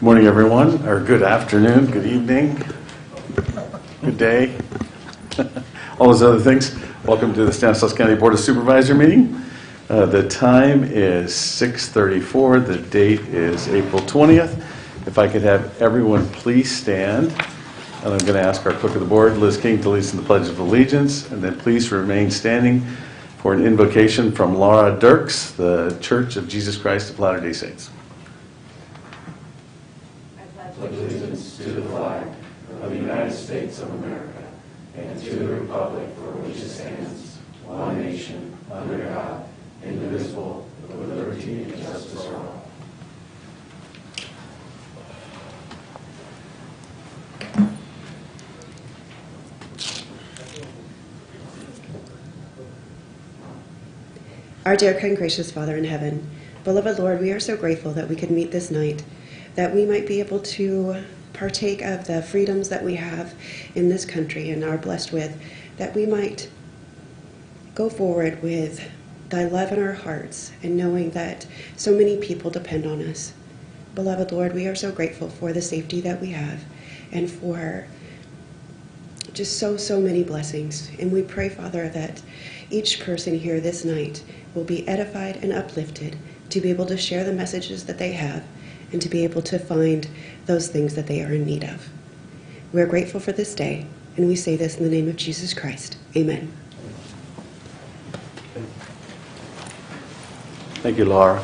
Good morning, everyone, or good afternoon, good evening, good day, all those other things. Welcome to the Stanislaus County Board of Supervisors meeting. The time is 6:34. The date is April 20th. If I could have everyone please stand. And I'm going to ask our clerk of the board, Liz King, to lead us in the Pledge of Allegiance. And then please remain standing for an invocation from Laura Dirks, the Church of Jesus Christ of Latter-day Saints. Allegiance to the flag of the United States of America and to the republic for which it stands, one nation, under God, indivisible, with liberty and justice for all. Our dear kind gracious Father in heaven, beloved Lord, we are so grateful that we could meet this night, that we might be able to partake of the freedoms that we have in this country and are blessed with, that we might go forward with thy love in our hearts and knowing that so many people depend on us. Beloved Lord, we are so grateful for the safety that we have and for just so many blessings. And we pray, Father, that each person here this night will be edified and uplifted to be able to share the messages that they have and to be able to find those things that they are in need of. We're grateful for this day, and we say this in the name of Jesus Christ. Amen. Thank you, Laura.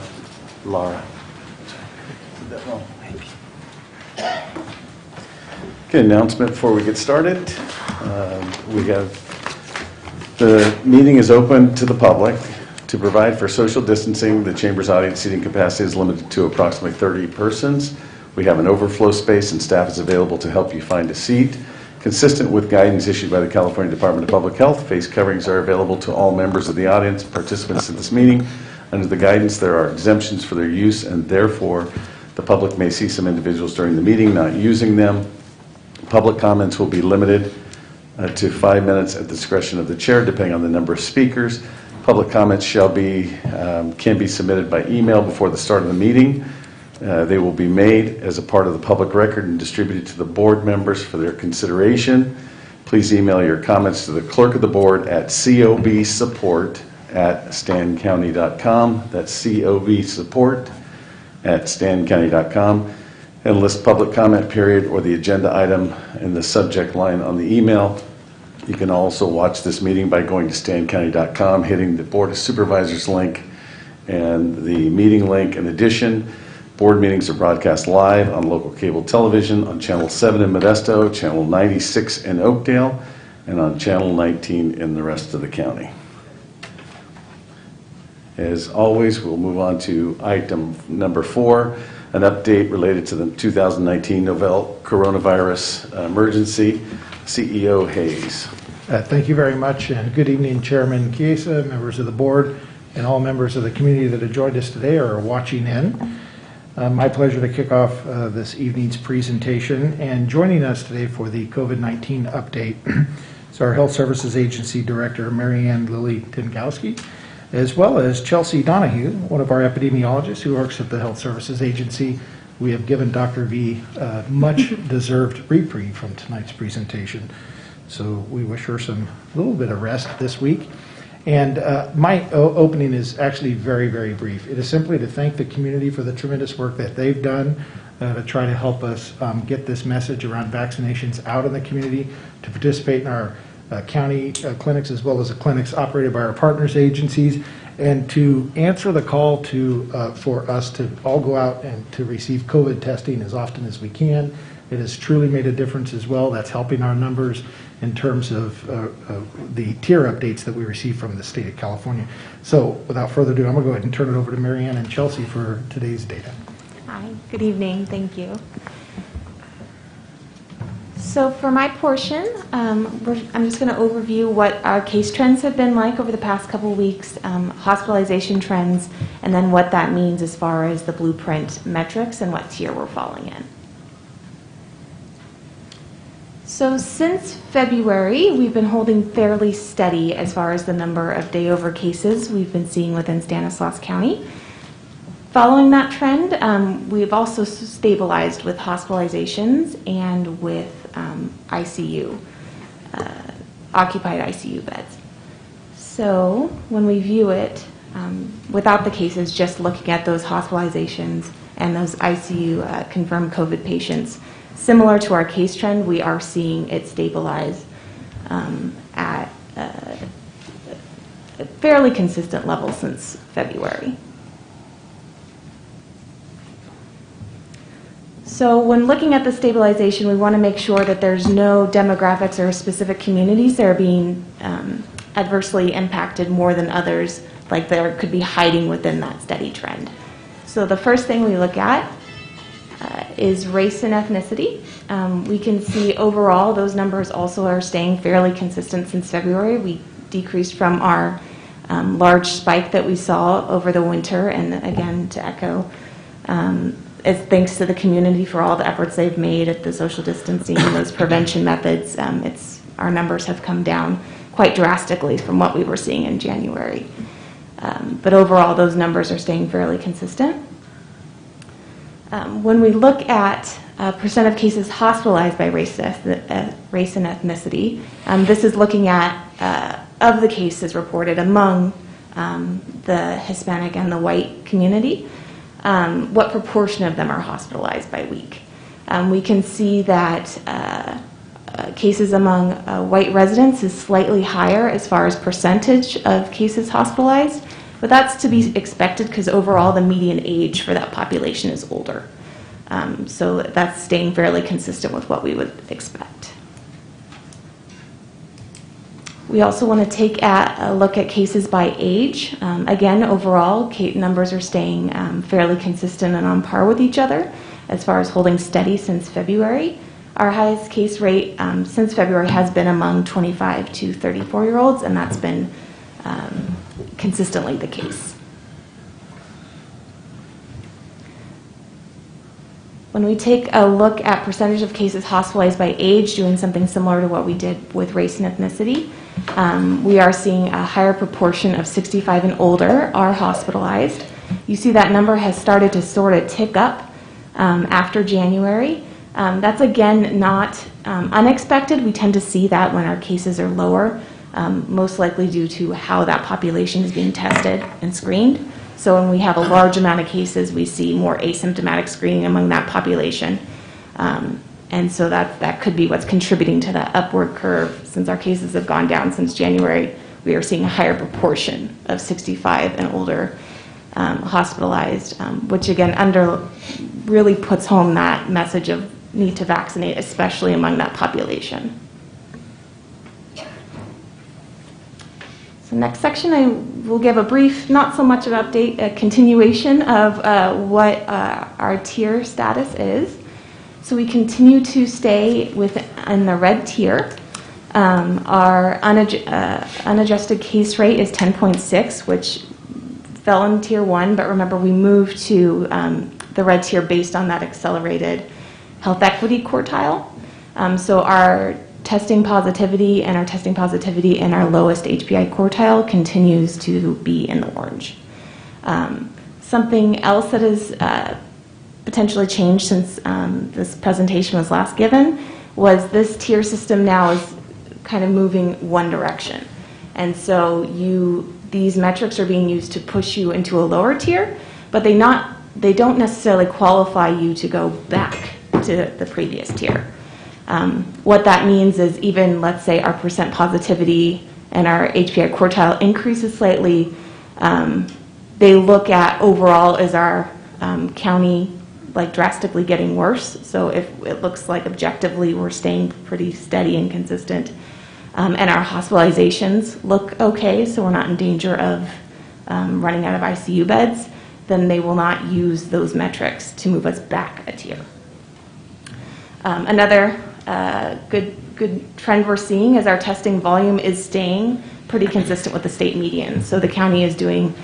Okay, announcement before we get started. The meeting is open to the public. To provide for social distancing, the Chamber's audience seating capacity is limited to approximately 30 persons. We have an overflow space and staff is available to help you find a seat. Consistent with guidance issued by the California Department of Public Health, face coverings are available to all members of the audience, participants in this meeting. Under the guidance, there are exemptions for their use, and therefore, the public may see some individuals during the meeting not using them. Public comments will be limited to 5 minutes at the discretion of the chair, depending on the number of speakers. Public comments can be submitted by email before the start of the meeting. They will be made as a part of the public record and distributed to the board members for their consideration. Please email your comments to the clerk of the board at cobsupport@stancounty.com. That's cobsupport@stancounty.com. And list public comment period or the agenda item in the subject line on the email. You can also watch this meeting by going to stancounty.com, hitting the Board of Supervisors link and the meeting link. In addition, board meetings are broadcast live on local cable television on Channel 7 in Modesto, Channel 96 in Oakdale, and on Channel 19 in the rest of the county. As always, we'll move on to item number 4, an update related to the 2019 novel coronavirus emergency. CEO Hayes. Thank you very much, and good evening, Chairman Chiesa, members of the board, and all members of the community that have joined us today or are watching in. My pleasure to kick off this evening's presentation, and joining us today for the COVID-19 update is our Health Services Agency Director, Mary Ann Lilly Tinkowski, as well as Chelsea Donahue, one of our epidemiologists who works at the Health Services Agency. We have given Dr. V much deserved reprieve from tonight's presentation. So we wish her a little bit of rest this week. And my opening is actually very brief. It is simply to thank the community for the tremendous work that they've done to try to help us get this message around vaccinations out in the community, to participate in our county clinics as well as the clinics operated by our partners agencies, and to answer the call for us to all go out and to receive COVID testing as often as we can. It has truly made a difference as well. That's helping our numbers in terms of the tier updates that we receive from the state of California. So without further ado, I'm going to go ahead and turn it over to Mary Ann and Chelsea for today's data. Hi, good evening. Thank you. So for my portion, I'm just going to overview what our case trends have been like over the past couple of weeks, hospitalization trends, and then what that means as far as the blueprint metrics and what tier we're falling in. So since February, we've been holding fairly steady as far as the number of day-over cases we've been seeing within Stanislaus County. Following that trend, we've also stabilized with hospitalizations and with ICU, occupied ICU beds. So when we view it, without the cases, just looking at those hospitalizations and those ICU confirmed COVID patients, similar to our case trend, we are seeing it stabilize at a fairly consistent level since February. So when looking at the stabilization, we want to make sure that there's no demographics or specific communities that are being adversely impacted more than others, like there could be hiding within that steady trend. So the first thing we look at is race and ethnicity. We can see overall those numbers also are staying fairly consistent since February. We decreased from our large spike that we saw over the winter, and again, to echo, it's thanks to the community for all the efforts they've made at the social distancing and those prevention methods. Our numbers have come down quite drastically from what we were seeing in January. But overall, those numbers are staying fairly consistent. When we look at percent of cases hospitalized by race and ethnicity, this is looking at of the cases reported among the Hispanic and the white community, what proportion of them are hospitalized by week. We can see that cases among white residents is slightly higher as far as percentage of cases hospitalized, but that's to be expected because overall the median age for that population is older. So that's staying fairly consistent with what we would expect. We also want to take a look at cases by age. Again, overall, numbers are staying fairly consistent and on par with each other as far as holding steady since February. Our highest case rate since February has been among 25 to 34-year-olds, and that's been consistently the case. When we take a look at percentage of cases hospitalized by age, doing something similar to what we did with race and ethnicity, we are seeing a higher proportion of 65 and older are hospitalized. You see that number has started to sort of tick up after January. That's again not unexpected. We tend to see that when our cases are lower, most likely due to how that population is being tested and screened. So when we have a large amount of cases, we see more asymptomatic screening among that population. And so that could be what's contributing to that upward curve. Since our cases have gone down since January, we are seeing a higher proportion of 65 and older hospitalized, which again really puts home that message of need to vaccinate, especially among that population. So next section, I will give a brief, not so much an update, a continuation of what our tier status is. So we continue to stay in the red tier. Our unadjusted case rate is 10.6, which fell in tier 1, but remember we moved to the red tier based on that accelerated health equity quartile. So our testing positivity and in our lowest HPI quartile continues to be in the orange. Something else that has potentially changed since this presentation was last given was this tier system now is kind of moving one direction. And so these metrics are being used to push you into a lower tier, but they don't necessarily qualify you to go back to the previous tier. What that means is even, let's say, our percent positivity and our HPI quartile increases slightly, they look at overall is our county drastically getting worse. So if it looks like objectively we're staying pretty steady and consistent, and our hospitalizations look okay, so we're not in danger of running out of ICU beds, then they will not use those metrics to move us back a tier. Another good trend we're seeing is our testing volume is staying pretty consistent with the state median. So the county is doing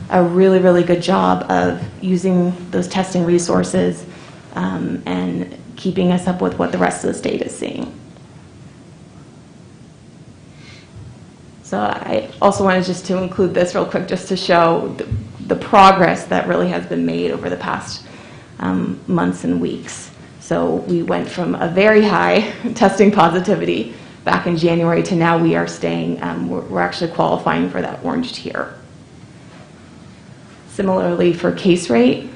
a really, really good job of using those testing resources and keeping us up with what the rest of the state is seeing. So I also wanted just to include this real quick just to show the progress that really has been made over the past months and weeks. So we went from a very high testing positivity back in January to now we are staying, we're actually qualifying for that orange tier. Similarly for case rate,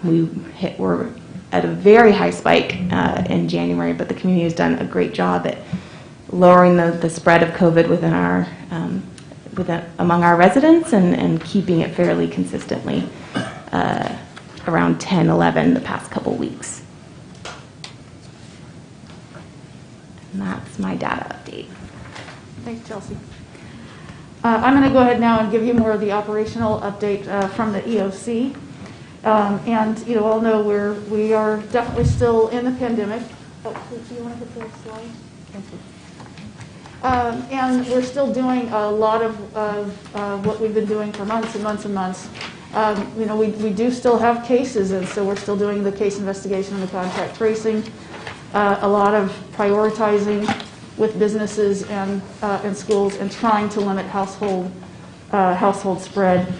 we're at a very high spike in January, but the community has done a great job at lowering the spread of COVID within our, among our residents and keeping it fairly consistently around 10, 11 the past couple weeks. And that's my data update. Thanks, Chelsea. I'm going to go ahead now and give you more of the operational update from the EOC. And you all know we are definitely still in the pandemic. Oh, do you want to hit the slide? Thank you. And we're still doing a lot of what we've been doing for months and months and months. We do still have cases, and so we're still doing the case investigation and the contact tracing. A lot of prioritizing with businesses and schools and trying to limit household spread.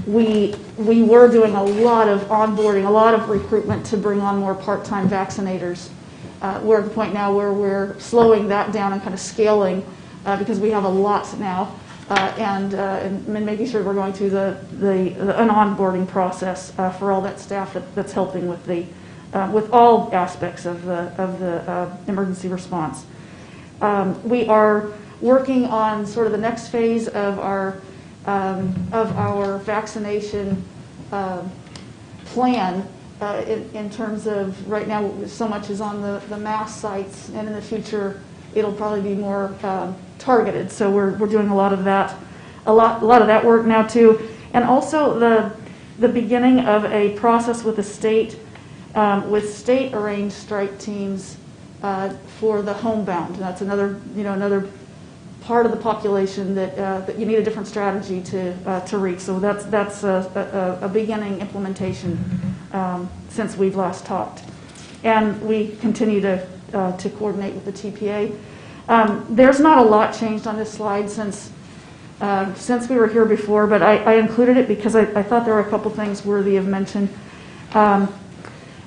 We were doing a lot of onboarding, a lot of recruitment to bring on more part-time vaccinators. We're at the point now where we're slowing that down and kind of scaling because we have a lot now, and making sure we're going through an onboarding process for all that staff that's helping with all aspects of the emergency response. We are working on sort of the next phase of our vaccination plan in terms of right now so much is on the mass sites, and in the future it'll probably be more targeted. So we're doing a lot of that work now too, and also the beginning of a process with the state. With state-arranged strike teams for the homebound. That's another part of the population that you need a different strategy to reach. So that's a beginning implementation since we've last talked, and we continue to coordinate with the TPA. There's not a lot changed on this slide since we were here before, but I included it because I thought there were a couple things worthy of mention.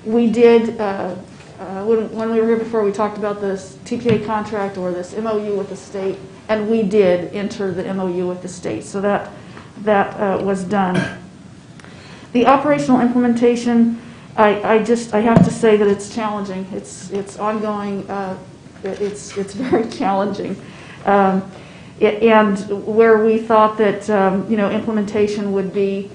We did, when we were here before, we talked about this TPA contract or this MOU with the state, and we did enter the MOU with the state, so that was done. The operational implementation, I have to say that it's challenging. It's ongoing. It's very challenging, and where we thought that implementation would be.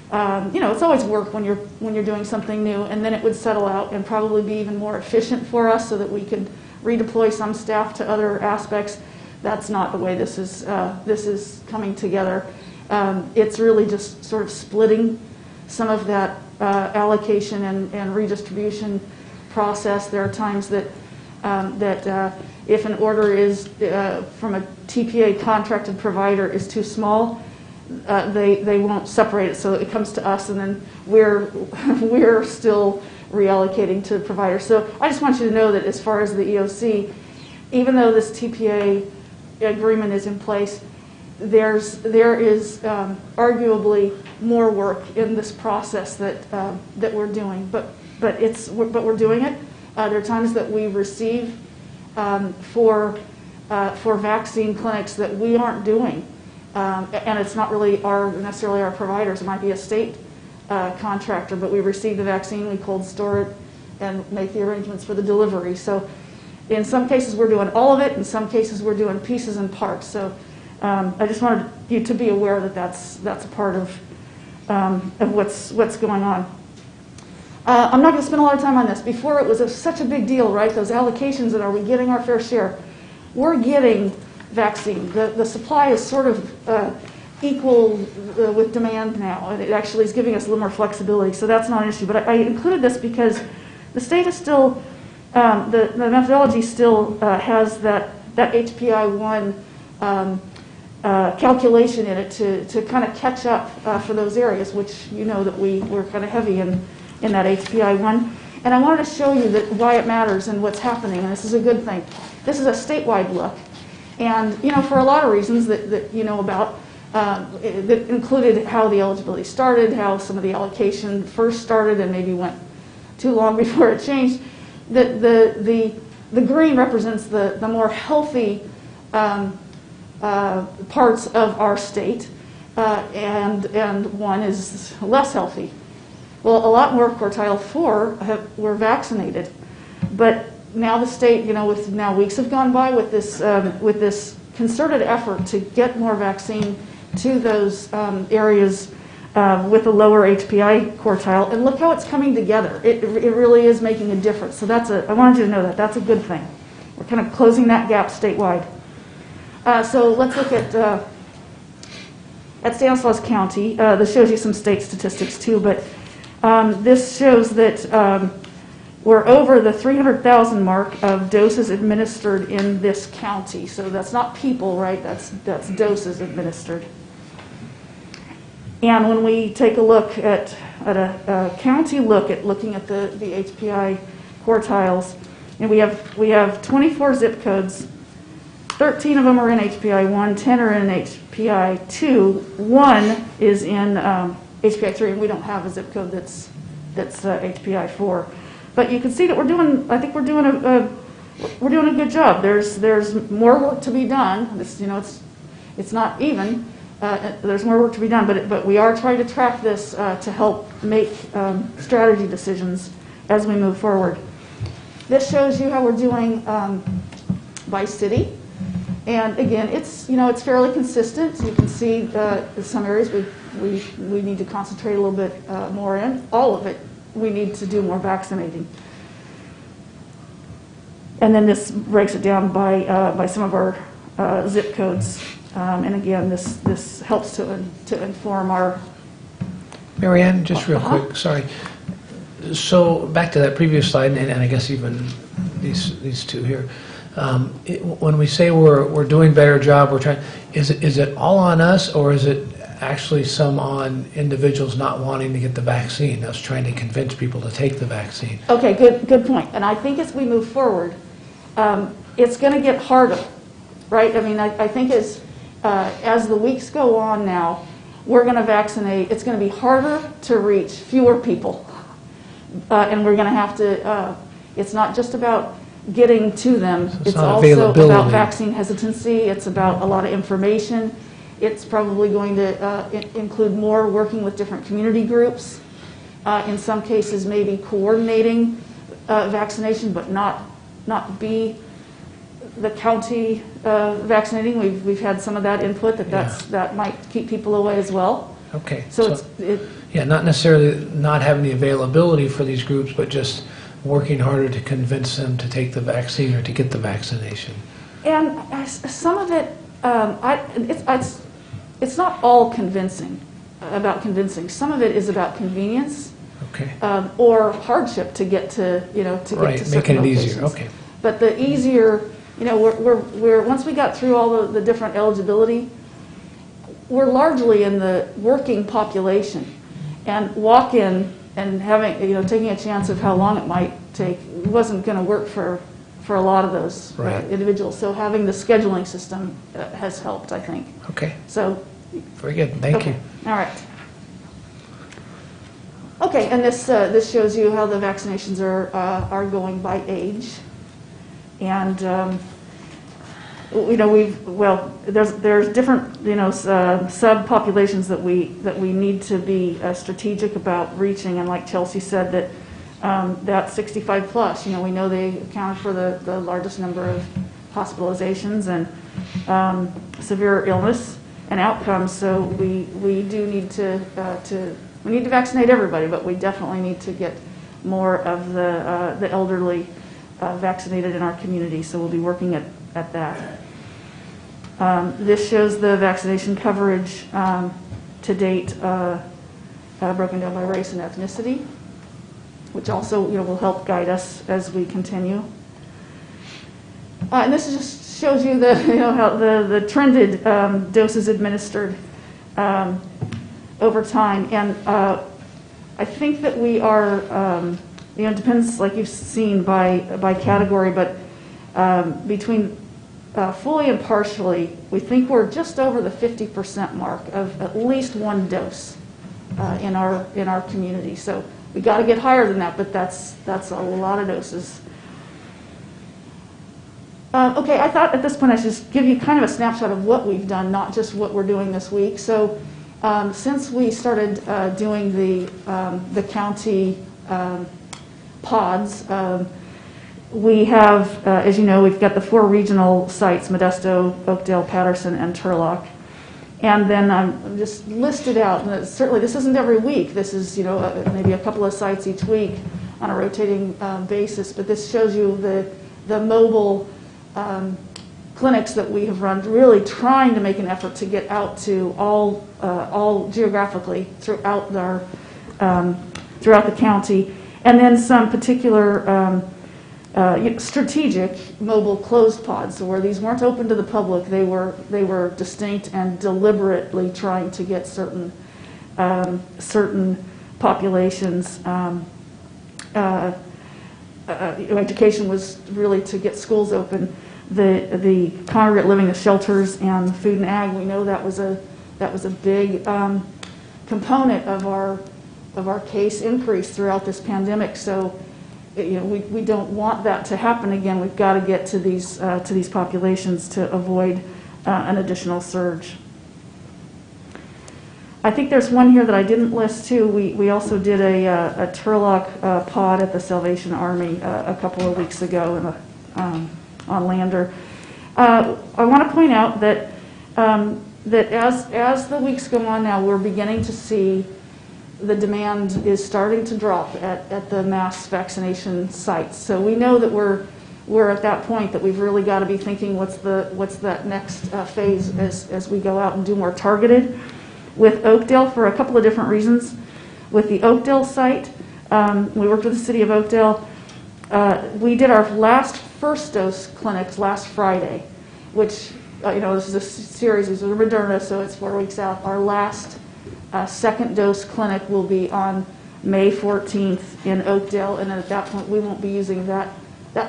It's always work when you're doing something new, and then it would settle out and probably be even more efficient for us so that we could redeploy some staff to other aspects. That's not the way this is coming together. It's really just sort of splitting some of that allocation and redistribution process. There are times that if an order is from a TPA contracted provider is too small, they won't separate it, so it comes to us, and then we're still reallocating to providers. So I just want you to know that as far as the EOC, even though this TPA agreement is in place, there is arguably more work in this process that we're doing, but we're doing it. There are times that we receive for vaccine clinics that we aren't doing. And it's not really necessarily our providers. It might be a state contractor, but we receive the vaccine, we cold store it, and make the arrangements for the delivery. So in some cases we're doing all of it, in some cases we're doing pieces and parts. So I just wanted you to be aware that that's a part of what's going on. I'm not going to spend a lot of time on this. Before it was such a big deal, right? Those allocations, and are we getting our fair share? We're getting vaccine. The supply is sort of equal with demand now, and it actually is giving us a little more flexibility, so that's not an issue. But I included this because the state is still, the methodology still has that HPI-1 calculation in it to kind of catch up for those areas, which you know that we're kind of heavy in that HPI-1. And I wanted to show you why it matters and what's happening, and this is a good thing. This is a statewide look. And, for a lot of reasons that you know about, that included how the eligibility started, how some of the allocation first started and maybe went too long before it changed. The green represents the more healthy parts of our state, and one is less healthy. Well, a lot more of quartile 4 were vaccinated, but now the state, with now weeks have gone by with this concerted effort to get more vaccine to those areas with a lower HPI quartile, and look how it's coming together. It really is making a difference. So I wanted you to know that that's a good thing. We're kind of closing that gap statewide. So let's look at Stanislaus County. This shows you some state statistics too, but this shows that we're over the 300,000 mark of doses administered in this county. So that's not people, right? That's doses administered. And when we take a look at a county looking at the HPI quartiles, and we have 24 zip codes. 13 of them are in HPI 1, 10 are in HPI 2, 1 is in HPI 3, and we don't have a zip code that's HPI 4. But you can see that we're doing a good job. There's more work to be done. It's not even. There's more work to be done, but we are trying to track this to help make strategy decisions as we move forward. This shows you how we're doing by city. And again, it's fairly consistent. You can see some areas we need to concentrate a little bit more in. All of it, we need to do more vaccinating. And then this breaks it down by some of our zip codes. And again, this helps to inform our. Marianne, just real quick, sorry. So back to that previous slide, and I guess even these two here. When we say we're doing a better job, we're trying. Is it all on us, or is it actually some on individuals not wanting to get the vaccine? Us trying to convince people to take the vaccine. Okay, good point. And I think as we move forward, it's going to get harder, right? I mean, I think as the weeks go on now, we're going to vaccinate. It's going to be harder to reach fewer people, and we're going to have to. It's not just about getting to them. So it's also about vaccine hesitancy. It's about a lot of information. It's probably going to include more working with different community groups. In some cases, maybe coordinating vaccination, but not be the county vaccinating. We've had some of that input that might keep people away as well. Okay. So not necessarily not having the availability for these groups, but just working harder to convince them to take the vaccine or to get the vaccination. And some of it, it's not all about convincing. Some of it is about convenience, okay, or hardship to get to get to certain making it locations. easier. Okay. But the easier, we're once we got through all the different eligibility, we're largely in the working population, and walk-in and having taking a chance of how long it might take wasn't going to work for a lot of those individuals. So having the scheduling system has helped, I think. Okay. So. Very good. Thank you. All right. Okay, and this shows you how the vaccinations are going by age, and there's different subpopulations that we need to be strategic about reaching, and like Chelsea said, that 65 plus, we know they account for the largest number of hospitalizations and severe illness and outcomes. So we do need to vaccinate everybody, but we definitely need to get more of the elderly vaccinated in our community. So we'll be working at that. This shows the vaccination coverage to date, broken down by race and ethnicity, which also will help guide us as we continue. And this just shows you how the trended doses administered over time. And I think that we are, it depends, like you've seen, by category, but between fully and partially, we think we're just over the 50% mark of at least one dose in our community. So we got to get higher than that, but that's a lot of doses. Okay, I thought at this point I should just give you kind of a snapshot of what we've done, not just what we're doing this week. So since we started doing the county pods, we have, as you know, we've got the 4 regional sites, Modesto, Oakdale, Patterson, and Turlock. And then I'm just listed out, and certainly this isn't every week. This is, maybe a couple of sites each week on a rotating basis. But this shows you the mobile clinics that we have run, really trying to make an effort to get out to all geographically throughout the county. And then some particular strategic mobile closed pods, so where these weren't open to the public, they were distinct and deliberately trying to get certain populations. Education was really to get schools open. The congregate living, the shelters, and food and ag. We know that was a big component of our case increase throughout this pandemic. So. We don't want that to happen again. We've got to get to these populations to avoid an additional surge. I think there's one here that I didn't list too. We also did a Turlock pod at the Salvation Army a couple of weeks ago on Lander. I want to point out that as the weeks go on now, we're beginning to see the demand is starting to drop at the mass vaccination sites. So we know that we're at that point that we've really got to be thinking what's that next phase as we go out and do more targeted with Oakdale for a couple of different reasons. With the Oakdale site, we worked with the city of Oakdale. We did our last first dose clinics last Friday, which this is a series. These are Moderna, so it's 4 weeks out. Our last second dose clinic will be on May 14th in Oakdale, and at that point we won't be using that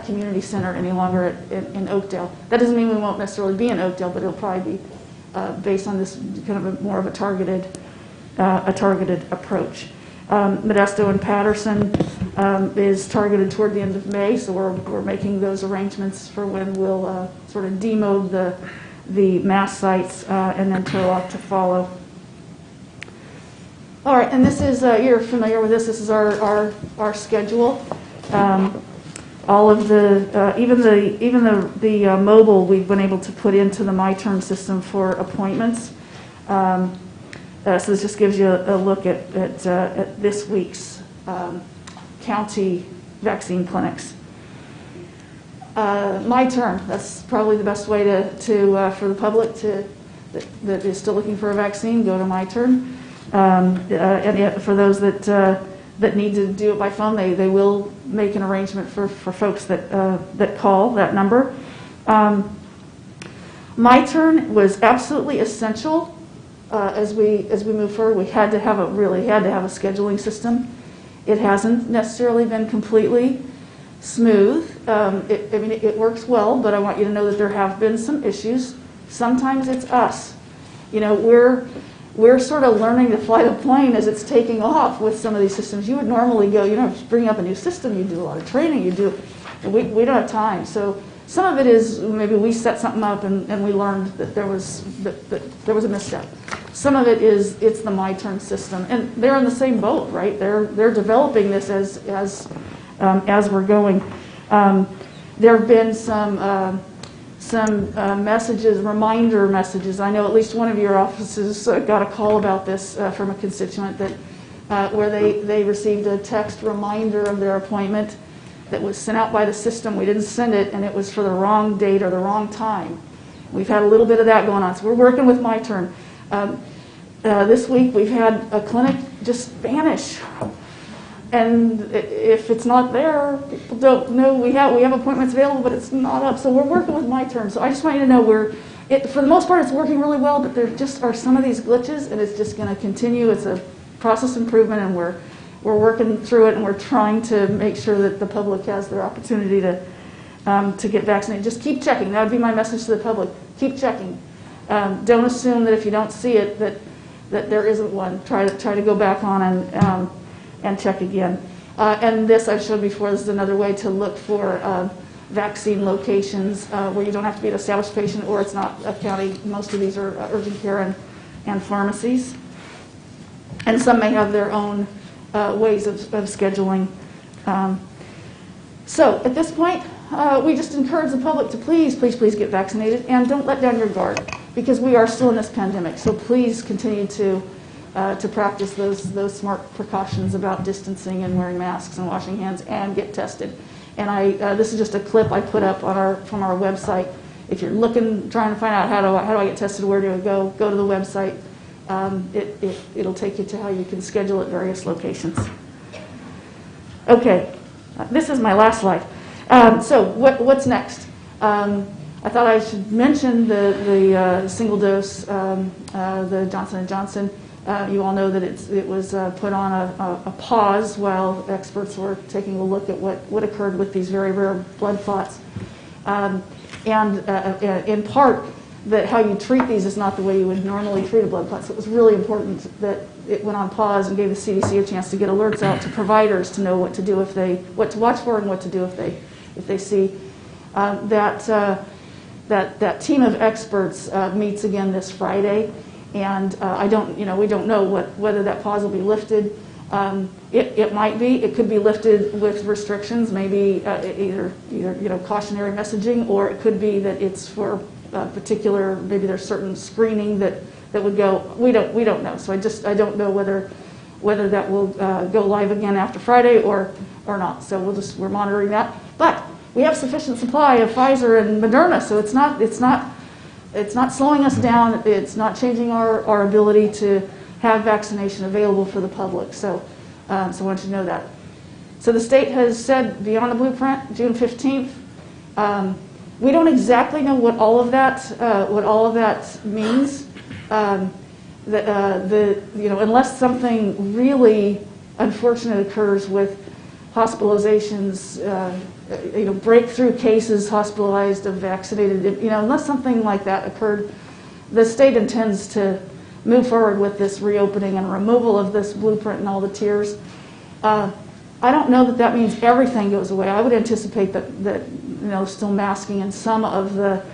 community center any longer in Oakdale. That doesn't mean we won't necessarily be in Oakdale, but it'll probably be based on this kind of more of a targeted approach. Modesto and Patterson is targeted toward the end of May, so we're making those arrangements for when we'll sort of demode the mass sites and then Turlock to follow. All right, and this is, you're familiar with this. This is our schedule. All of even the mobile we've been able to put into the MyTurn system for appointments. So this just gives you a look at this week's county vaccine clinics. MyTurn, that's probably the best way for the public that is still looking for a vaccine, go to MyTurn. And yet for those that need to do it by phone, they will make an arrangement for folks that call that number. MyTurn was absolutely essential as we move forward. We had to have a scheduling system. It hasn't necessarily been completely smooth. It works well, but I want you to know that there have been some issues. Sometimes it's us. We're sort of learning to fly the plane as it's taking off with some of these systems. You would normally go, bring up a new system, you do a lot of training, and we don't have time. So some of it is maybe we set something up and we learned that there was a misstep. Some of it is it's the MyTurn system, and they're in the same boat, right? They're developing this as we're going. There have been some reminder messages. I know at least one of your offices got a call about this from a constituent where they received a text reminder of their appointment that was sent out by the system. We didn't send it, and it was for the wrong date or the wrong time. We've had a little bit of that going on, so we're working with MyTurn. This week we've had a clinic just vanish. And if it's not there, people don't know we have appointments available, but it's not up. So we're working with MyTurn. So I just want you to know for the most part, it's working really well, but there just are some of these glitches, and it's just going to continue. It's a process improvement, and we're working through it, and we're trying to make sure that the public has their opportunity to to get vaccinated. Just keep checking. That would be my message to the public. Keep checking. Don't assume that if you don't see it that there isn't one. Try to go back on and check again. And this I've showed before. This is another way to look for vaccine locations where you don't have to be an established patient or it's not a county. Most of these are urgent care and pharmacies. And some may have their own ways of scheduling. So at this point, we just encourage the public to please get vaccinated and don't let down your guard because we are still in this pandemic. So please continue to practice those smart precautions about distancing and wearing masks and washing hands and get tested. And this is just a clip I put up from our website. If you're trying to find out how do I get tested, where do I go to the website. It'll take you to how you can schedule at various locations. Okay, this is my last slide. So what's next? I thought I should mention the single dose, the Johnson & Johnson. You all know that it was put on a pause while experts were taking a look at what occurred with these very rare blood clots. And in part, that how you treat these is not the way you would normally treat a blood clot. So it was really important that it went on pause and gave the CDC a chance to get alerts out to providers to know what to do what to watch for and what to do if they see. That team of experts meets again this Friday, and we don't know whether that pause will be lifted. It might be. It could be lifted with restrictions, maybe either cautionary messaging, or it could be that it's for particular. Maybe there's certain screening that would go. We don't know. So I don't know whether that will go live again after Friday or not. So we're monitoring that. But we have sufficient supply of Pfizer and Moderna, so it's not slowing us down. It's not changing our ability to have vaccination available for the public. So I want you to know that. So the state has said beyond the blueprint, June 15th. We don't exactly know what all of that means. Unless something really unfortunate occurs with hospitalizations, breakthrough cases hospitalized of vaccinated, unless something like that occurred, the state intends to move forward with this reopening and removal of this blueprint and all the tiers. I don't know that means everything goes away. I would anticipate that still masking and some of the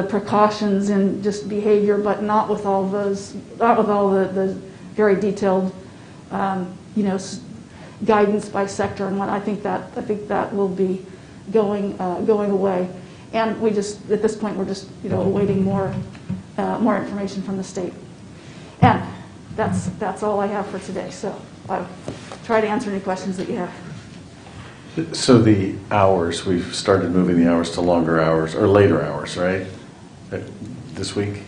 precautions and just behavior, but not with all the very detailed guidance by sector and what. I think that will be going away. And we just at this point we're just awaiting more information from the state. And that's all I have for today. So I'll try to answer any questions that you have. So the hours, we've started moving the hours to longer hours or later hours, right? This week?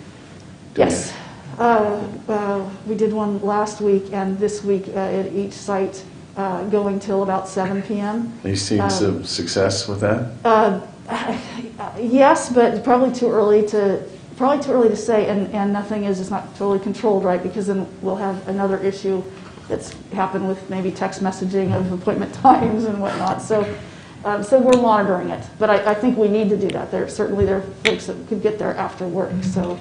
Yes. We did one last week and this week at each site going till about 7 p.m. Are you seeing some success with that? Yes, but probably too early to say, and nothing is just not totally controlled, right? Because then we'll have another issue that's happened with maybe text messaging of appointment times and whatnot. So we're monitoring it, but I think we need to do that. There are folks that could get there after work. So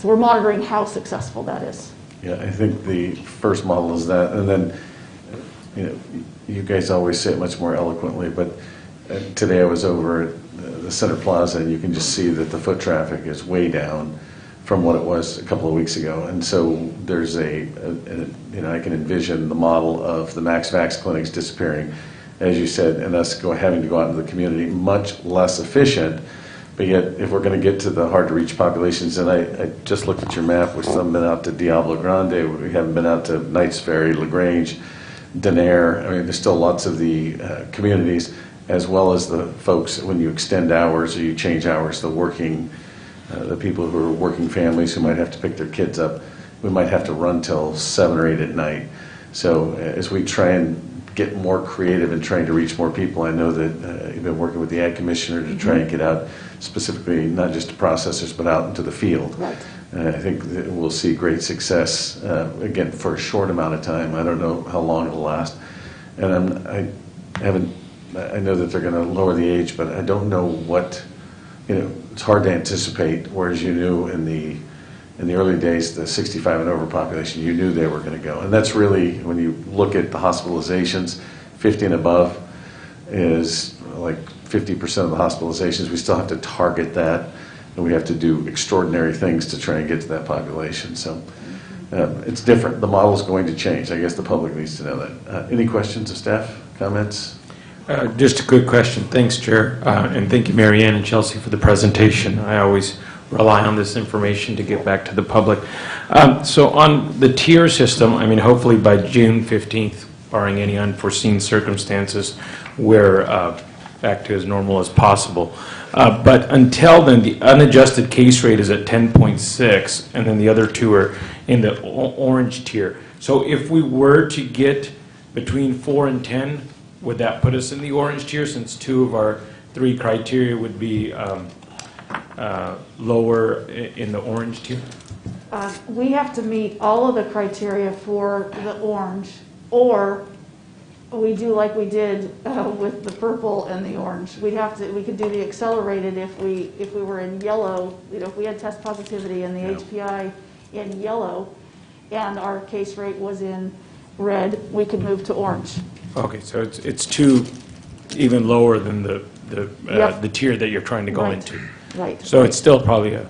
we're monitoring how successful that is. Yeah, I think the first model is that, and then you guys always say it much more eloquently, but today I was over at the Center Plaza, and you can just see that the foot traffic is way down from what it was a couple of weeks ago. And so there's I can envision the model of the Max Vax clinics disappearing, as you said, and us having to go out into the community, much less efficient. But yet, if we're going to get to the hard-to-reach populations, and I just looked at your map, we still haven't been out to Diablo Grande, we haven't been out to Knights Ferry, LaGrange, Denair. I mean, there's still lots of the communities, as well as the folks, when you extend hours or you change hours, the people who are working families who might have to pick their kids up, we might have to run till 7 or 8 at night. So as we try and get more creative and trying to reach more people, I know that you've been working with the Ag Commissioner to try and get out specifically not just to processors but out into the field. Right. I think that we'll see great success, again, for a short amount of time. I don't know how long it'll last. And I haven't I know that they're going to lower the age, but I don't know what, it's hard to anticipate, whereas you knew in the early days, the 65 and over population, you knew they were going to go. And that's really, when you look at the hospitalizations, 50 and above is like 50% of the hospitalizations. We still have to target that, and we have to do extraordinary things to try and get to that population. So it's different. The model is going to change. I guess the public needs to know that. Any questions of staff, comments? Just a quick question. Thanks, Chair. And thank you, Mary Ann and Chelsea, for the presentation. I always rely on this information to get back to the public. So on the tier system, I mean, hopefully by June 15th, barring any unforeseen circumstances, we're back to as normal as possible. But until then, the unadjusted case rate is at 10.6, and then the other two are in the orange tier. So if we were to get between 4 and 10, would that put us in the orange tier, since 2 of our 3 criteria would be lower in the orange tier? We have to meet all of the criteria for the orange, or we do like we did with the purple and the orange. We could do the accelerated if we were in yellow, if we had test positivity and the HPI in yellow and our case rate was in red, we could move to orange. Okay, so it's 2 even lower than the tier that you're trying to go into. Right. So it's still probably a...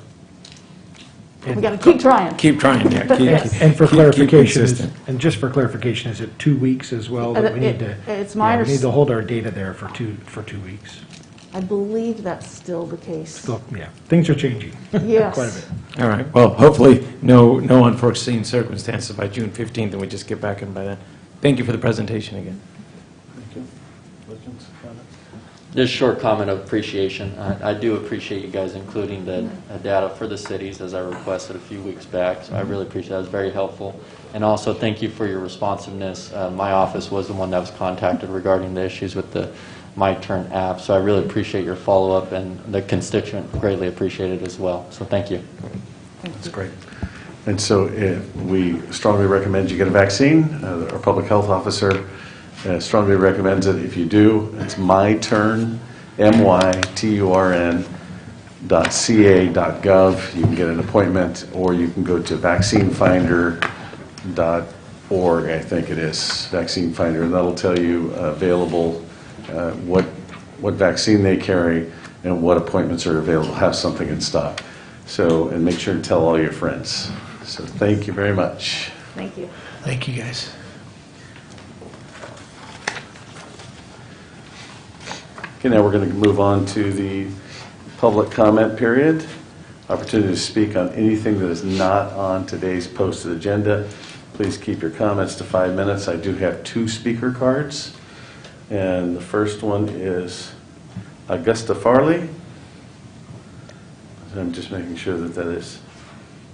We got to keep trying. Keep trying, yeah. And for keep clarification, consistent. and just for clarification, is it 2 weeks as well that we need to? It's my we need to hold our data there for 2 weeks. I believe that's still the case. Still, yeah, things are changing. Yes. Quite a bit. All right, well, hopefully no unforeseen circumstances by June 15th, and we just get back in by then. Thank you for the presentation again. Thank you. Questions, comments? Just a short comment of appreciation. I do appreciate you guys including the data for the cities as I requested a few weeks back. So I really appreciate that. It was very helpful. And also thank you for your responsiveness. My office was the one that was contacted regarding the issues with the My Turn app. So I really appreciate your follow-up, and the constituent greatly appreciate it as well. So thank you. That's great. And so we strongly recommend you get a vaccine. Our public health officer strongly recommends it. If you do, it's myturn, myturn.ca.gov. You can get an appointment, or you can go to vaccinefinder.org, I think it is, Vaccine Finder, and that'll tell you available what vaccine they carry and what appointments are available. Have something in stock. So, and make sure to tell all your friends. So thank you very much. Thank you. Thank you, guys. Okay, now we're going to move on to the public comment period. Opportunity to speak on anything that is not on today's posted agenda. Please keep your comments to 5 minutes. I do have 2 speaker cards. And the first one is Augusta Farley. I'm just making sure that is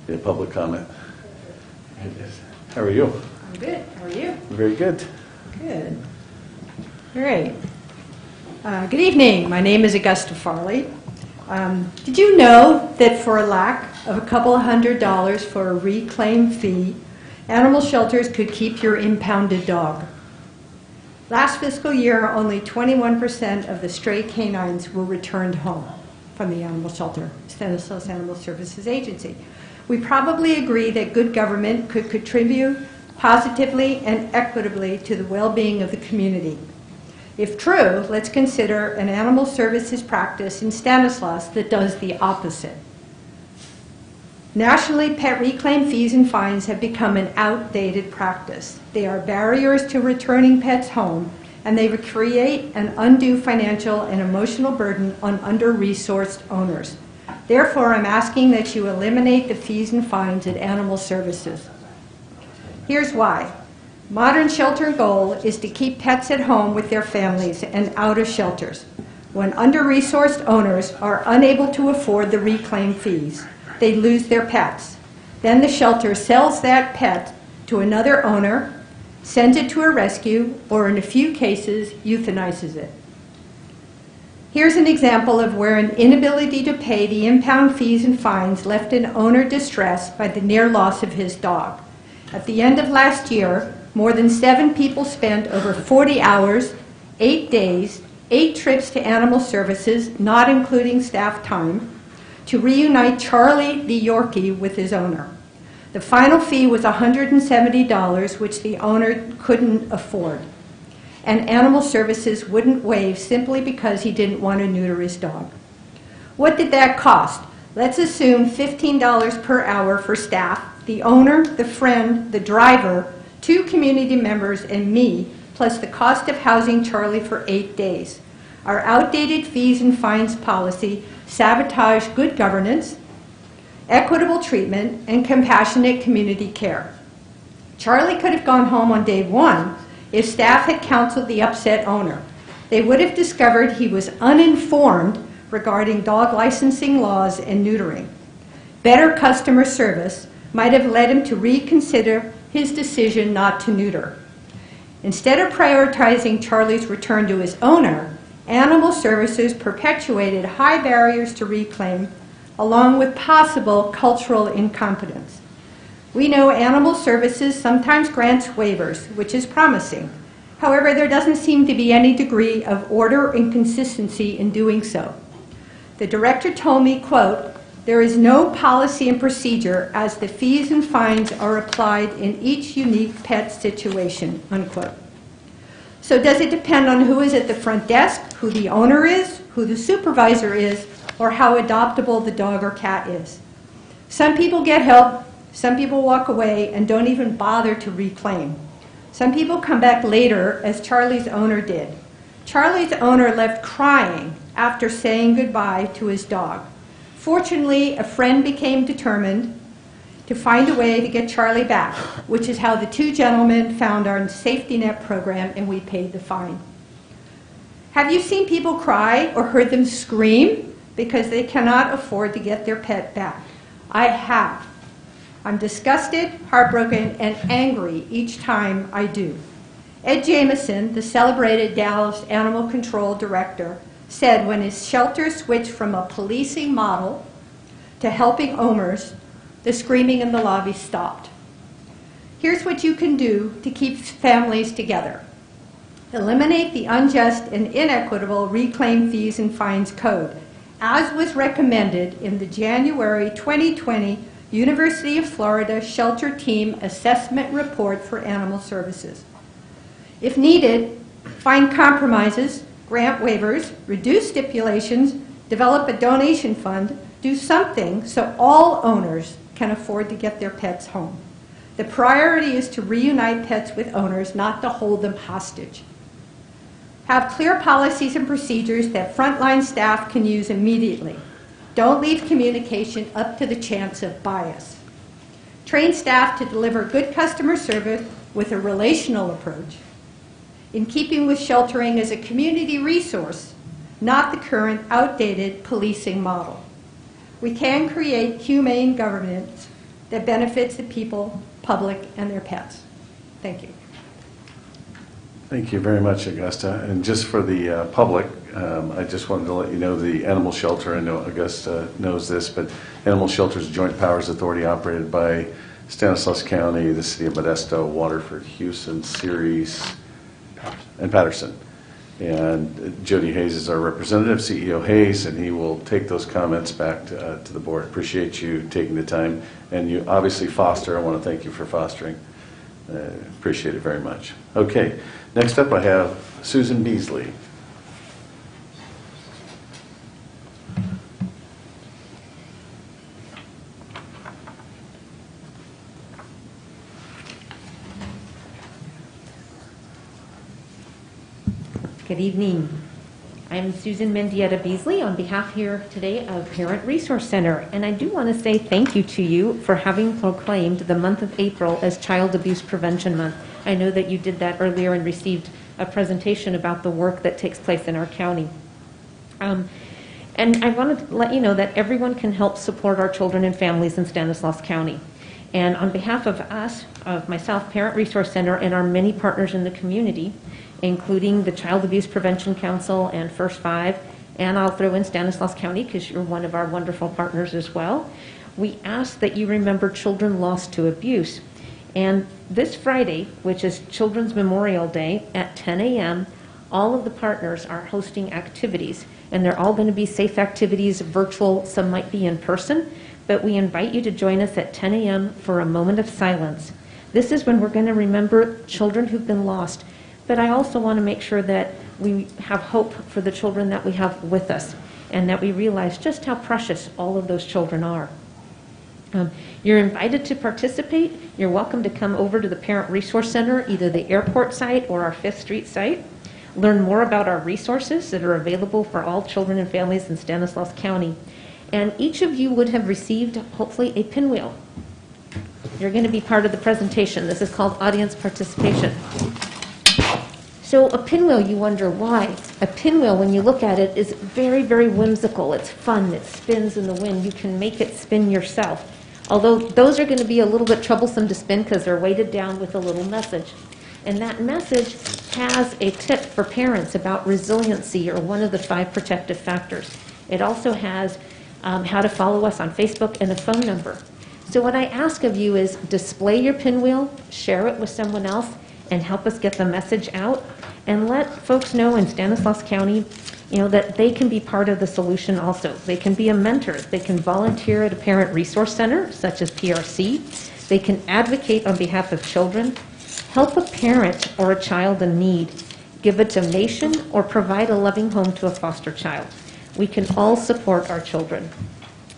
a public comment. How are you? I'm good. How are you? Very good. Good. All right. Good evening. My name is Augusta Farley. Did you know that for a lack of a couple of $100 for a reclaim fee, animal shelters could keep your impounded dog? Last fiscal year, only 21% of the stray canines were returned home from the animal shelter, Stanislaus Animal Services Agency. We probably agree that good government could contribute positively and equitably to the well-being of the community. If true, let's consider an animal services practice in Stanislaus that does the opposite. Nationally, pet reclaim fees and fines have become an outdated practice. They are barriers to returning pets home, and they create an undue financial and emotional burden on under-resourced owners. Therefore, I'm asking that you eliminate the fees and fines at Animal Services. Here's why. Modern shelter goal is to keep pets at home with their families and out of shelters. When under-resourced owners are unable to afford the reclaim fees, they lose their pets. Then the shelter sells that pet to another owner, sends it to a rescue, or in a few cases, euthanizes it. Here's an example of where an inability to pay the impound fees and fines left an owner distressed by the near loss of his dog. At the end of last year, more than 7 people spent over 40 hours, 8 days, 8 trips to Animal Services, not including staff time, to reunite Charlie the Yorkie with his owner. The final fee was $170, which the owner couldn't afford, and Animal Services wouldn't waive simply because he didn't want to neuter his dog. What did that cost? Let's assume $15 per hour for staff, the owner, the friend, the driver, 2 community members, and me, plus the cost of housing Charlie for 8 days. Our outdated fees and fines policy sabotaged good governance, equitable treatment, and compassionate community care. Charlie could have gone home on day 1 if staff had counseled the upset owner. They would have discovered he was uninformed regarding dog licensing laws and neutering. Better customer service might have led him to reconsider his decision not to neuter. Instead of prioritizing Charlie's return to his owner, Animal Services perpetuated high barriers to reclaim, along with possible cultural incompetence. We know Animal Services sometimes grants waivers, which is promising. However, there doesn't seem to be any degree of order and consistency in doing so. The director told me, quote, "There is no policy and procedure as the fees and fines are applied in each unique pet situation," unquote. So does it depend on who is at the front desk, who the owner is, who the supervisor is, or how adoptable the dog or cat is? Some people get help, some people walk away and don't even bother to reclaim. Some people come back later, as Charlie's owner did. Charlie's owner left crying after saying goodbye to his dog. Fortunately, a friend became determined to find a way to get Charlie back, which is how the 2 gentlemen found our safety net program and we paid the fine. Have you seen people cry or heard them scream because they cannot afford to get their pet back? I have. I'm disgusted, heartbroken, and angry each time I do. Ed Jameson, the celebrated Dallas animal control director, said when his shelter switched from a policing model to helping owners, the screaming in the lobby stopped. Here's what you can do to keep families together. Eliminate the unjust and inequitable reclaim fees and fines code, as was recommended in the January 2020 University of Florida Shelter Team Assessment Report for Animal Services. If needed, find compromises, grant waivers, reduce stipulations, develop a donation fund, do something so all owners can afford to get their pets home. The priority is to reunite pets with owners, not to hold them hostage. Have clear policies and procedures that frontline staff can use immediately. Don't leave communication up to the chance of bias. Train staff to deliver good customer service with a relational approach, in keeping with sheltering as a community resource, not the current outdated policing model. We can create humane governance that benefits the people, public, and their pets. Thank you. Thank you very much, Augusta. And just for the public, I just wanted to let you know the animal shelter, I know Augusta knows this, but Animal Shelter is a joint powers authority operated by Stanislaus County, the City of Modesto, Waterford, Houston, Ceres, and Patterson. And Jody Hayes is our representative, CEO Hayes, and he will take those comments back to the board. Appreciate you taking the time. And you obviously foster. I want to thank you for fostering. Appreciate it very much. Okay, next up I have Susan Beasley. Good evening. I'm Susan Mendieta Beasley on behalf here today of Parent Resource Center, and I do want to say thank you to you for having proclaimed the month of April as Child Abuse Prevention Month. I know that you did that earlier and received a presentation about the work that takes place in our county. And I want to let you know that everyone can help support our children and families in Stanislaus County. And on behalf of us, of myself, Parent Resource Center, and our many partners in the community, including the Child Abuse Prevention Council and First Five, and I'll throw in Stanislaus County because you're one of our wonderful partners as well, we ask that you remember children lost to abuse. And this Friday, which is Children's Memorial Day at 10 a.m., all of the partners are hosting activities, and they're all going to be safe activities, virtual, some might be in person, but we invite you to join us at 10 a.m. for a moment of silence. This is when we're going to remember children who've been lost, but I also want to make sure that we have hope for the children that we have with us, and that we realize just how precious all of those children are. You're invited to participate. You're welcome to come over to the Parent Resource Center, either the airport site or our 5th Street site. Learn more about our resources that are available for all children and families in Stanislaus County. And each of you would have received, hopefully, a pinwheel. You're going to be part of the presentation. This is called audience participation. So a pinwheel, you wonder why. A pinwheel, when you look at it, is very, very whimsical. It's fun. It spins in the wind. You can make it spin yourself. Although those are going to be a little bit troublesome to spin because they're weighted down with a little message. And that message has a tip for parents about resiliency, or one of the 5 protective factors. It also has how to follow us on Facebook and a phone number. So what I ask of you is display your pinwheel, share it with someone else, and help us get the message out. And let folks know in Stanislaus County, that they can be part of the solution also. They can be a mentor. They can volunteer at a parent resource center, such as PRC. They can advocate on behalf of children, help a parent or a child in need, give a donation, or provide a loving home to a foster child. We can all support our children.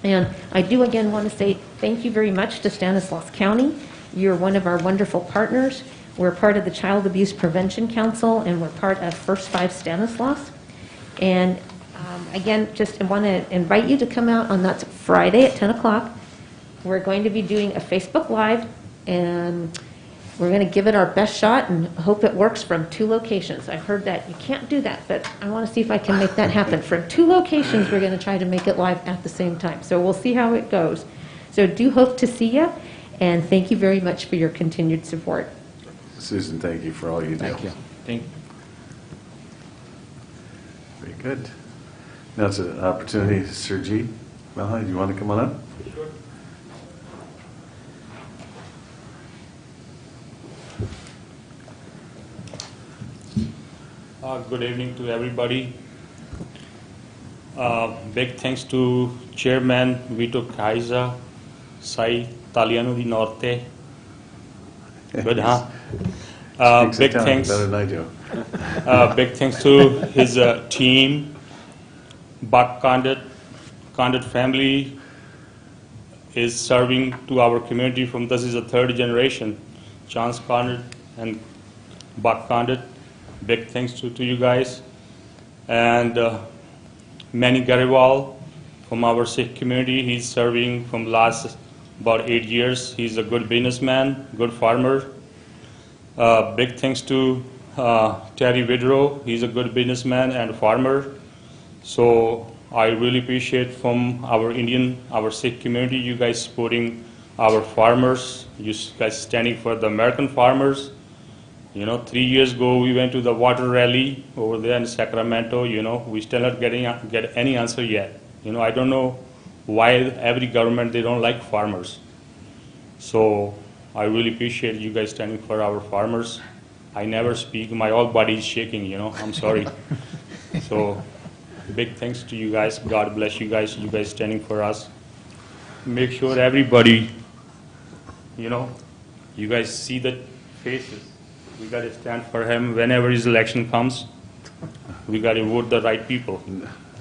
And I do again want to say thank you very much to Stanislaus County. You're one of our wonderful partners. We're part of the Child Abuse Prevention Council, and we're part of First 5 Stanislaus. And again, just want to invite you to come out on that Friday at 10 o'clock. We're going to be doing a Facebook Live, and we're going to give it our best shot and hope it works from 2 locations. I've heard that you can't do that, but I want to see if I can make that happen. From 2 locations, we're going to try to make it live at the same time. So we'll see how it goes. So do hope to see you, and thank you very much for your continued support. Susan, thank you for all you do. Thank you. Thank you. Very good. Now it's an opportunity, Sergey Malha, do you want to come on up? Sure. Good evening to everybody. Big thanks to Chairman Vito Kaiser, Sai Italiano di Norte. Good, huh? Big thanks. Better than I do. Big thanks to his team, Buck Condit. Condit family is serving to our community from, this is the 3rd generation, Chance Condit and Buck Condit. Big thanks to you guys. And Manny Gariwal from our Sikh community. He's serving from last about 8 years. He's a good businessman, good farmer. Big thanks to Terry Widrow. He's a good businessman and farmer. So I really appreciate from our Sikh community, you guys supporting our farmers, you guys standing for the American farmers. 3 years ago, we went to the water rally over there in Sacramento. We still not get any answer yet. I don't know why every government, they don't like farmers. So I really appreciate you guys standing for our farmers. I never speak. My whole body is shaking, I'm sorry. So big thanks to you guys. God bless you guys standing for us. Make sure everybody, you guys see the faces. We got to stand for him whenever his election comes. We got to vote the right people.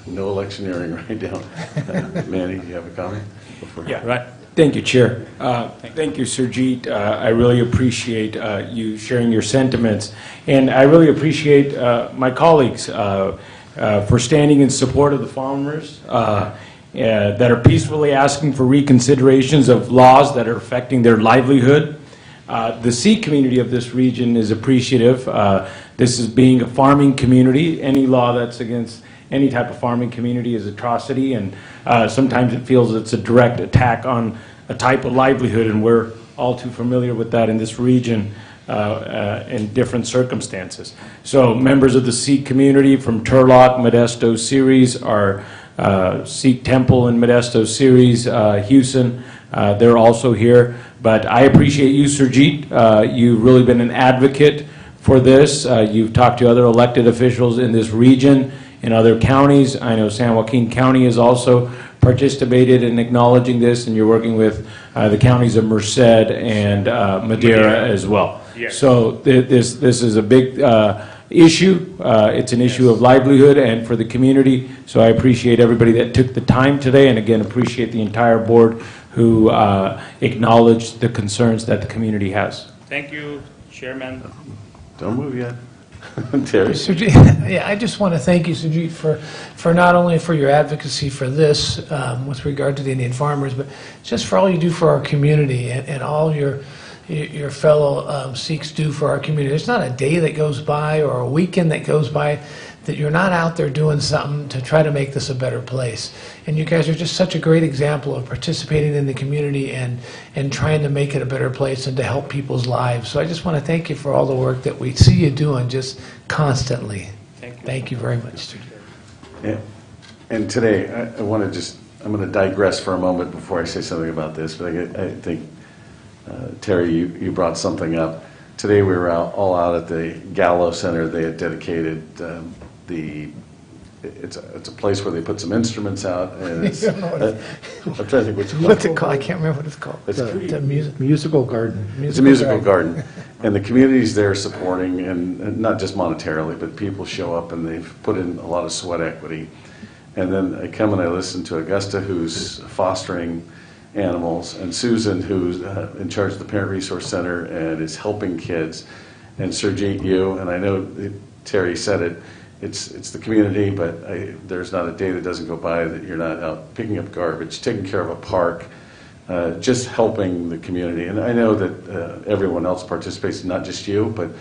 No electioneering right now. Manny, do you have a comment? Yeah, right. Thank you, Chair. Thank you, Surjit. I really appreciate you sharing your sentiments. And I really appreciate my colleagues for standing in support of the farmers that are peacefully asking for reconsiderations of laws that are affecting their livelihood. The Sikh community of this region is appreciative. This is being a farming community. Any law that's against any type of farming community is atrocity, and sometimes it feels it's a direct attack on a type of livelihood, and we're all too familiar with that in this region in different circumstances. So members of the Sikh community from Turlock, Modesto, Ceres, our Sikh temple in Modesto, Ceres, Houston, they're also here. But I appreciate you, Surjit. You've really been an advocate for this. You've talked to other elected officials in this region, in other counties. I know San Joaquin County has also participated in acknowledging this, and you're working with the counties of Merced and Madera as well. Yes. So this is a big issue. It's an issue of livelihood and for the community. So I appreciate everybody that took the time today, and again, appreciate the entire board who acknowledged the concerns that the community has. Thank you, Chairman. Don't move yet. Terry? Sujit, yeah, I just want to thank you, Sujit, for not only for your advocacy for this with regard to the Indian farmers, but just for all you do for our community and all your fellow Sikhs do for our community. There's not a day that goes by or a weekend that goes by that you're not out there doing something to try to make this a better place. And you guys are just such a great example of participating in the community and trying to make it a better place and to help people's lives. So I just want to thank you for all the work that we see you doing just constantly. Thank you. Thank you very much. Yeah. And today, I want to just, I'm going to digress for a moment before I say something about this, but I think, Terry, you brought something up. Today we were all out at the Gallo Center. They had dedicated it's a place where they put some instruments out, and it's, I'm trying to think What's it called? I can't remember what it's called. It's The Musical garden. It's a musical garden, and the community's there supporting, and not just monetarily, but people show up and they've put in a lot of sweat equity. And then I come and I listen to Augusta, who's fostering animals, and Susan, who's in charge of the Parent Resource Center and is helping kids, and Surjit, you, and I know Terry said it, it's the community, but there's not a day that doesn't go by that you're not out picking up garbage, taking care of a park, just helping the community. And I know that everyone else participates, not just you, but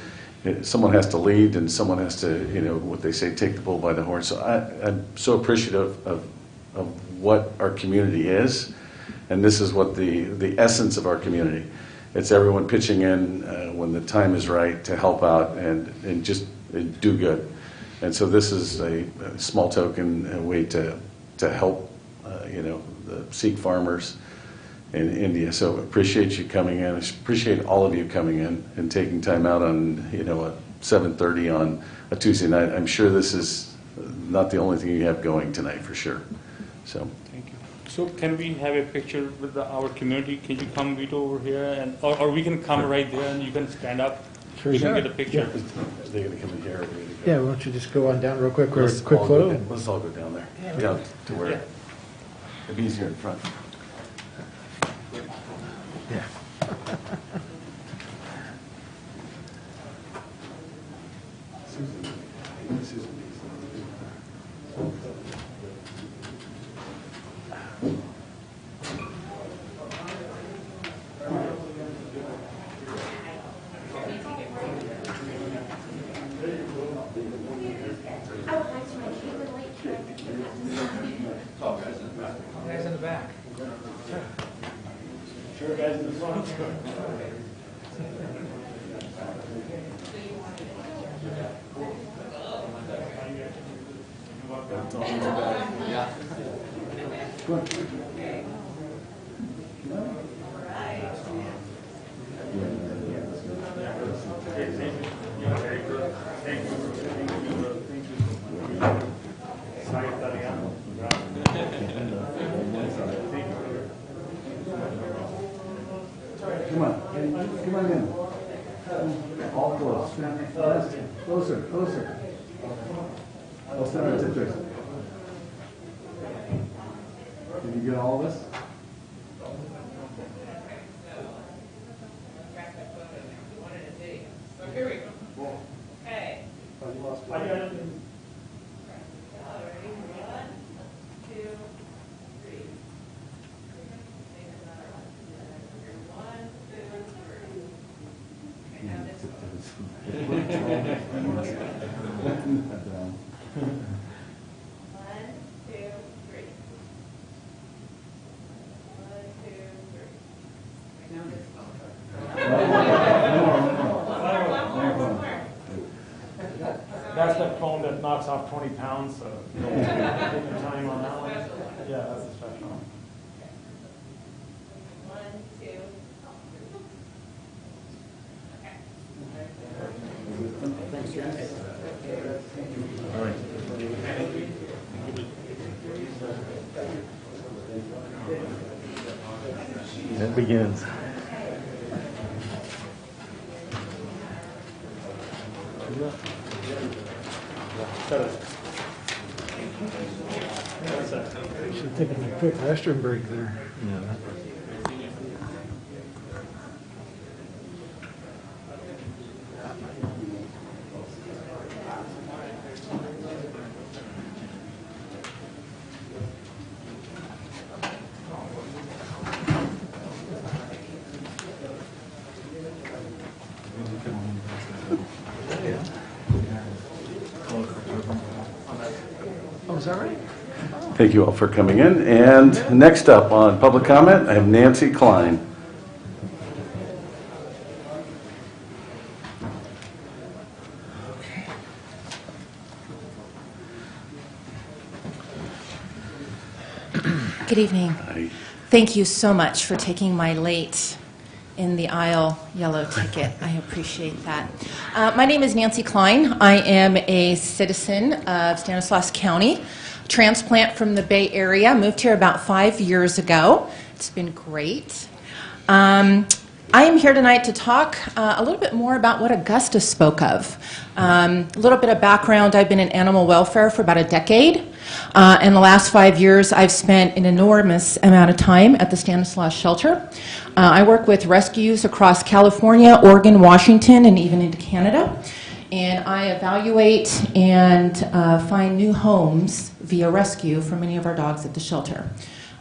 someone has to lead and someone has to, what they say, take the bull by the horn. So I'm so appreciative of what our community is, and this is what the essence of our community. It's everyone pitching in when the time is right to help out and just do good. And so this is a small token, a way to help, the Sikh farmers in India. So appreciate you coming in. Appreciate all of you coming in and taking time out on, at 7:30 on a Tuesday night. I'm sure this is not the only thing you have going tonight, for sure. So. Thank you. So can we have a picture with our community? Can you come meet over here, or we can come right there and you can stand up? Sure. We can get a picture. Are they going to come in here? Or are we gonna go? Yeah, why don't you just go on down real quick for a Let's quick all photo? Let's all go down there. Down to where it'd be easier in front. Yeah. Susan. Guys in the back. Sure, guys in the front. Come on in. All close. Closer. I'll stand right there. Did you get all of us? Here we go. Okay. I got it. 1, 2, 3. 1, 2, 3. That's that phone that knocks off 20 pounds, so take your time on that one. Yeah, that's a special one. 1, 2. Okay. begins. Should have taken a quick restroom break there. Oh, is that right? Thank you all for coming in. And next up on public comment, I have Nancy Klein. Good evening. Hi. Thank you so much for taking my late in the aisle yellow ticket. I appreciate that. My name is Nancy Klein. I am a citizen of Stanislaus County, transplant from the Bay Area. Moved here about 5 years ago. It's been great. I am here tonight to talk a little bit more about what Augusta spoke of. A little bit of background, I've been in animal welfare for about a decade. In the last 5 years, I've spent an enormous amount of time at the Stanislaus shelter. I work with rescues across California, Oregon, Washington, and even into Canada. And I evaluate and find new homes via rescue for many of our dogs at the shelter.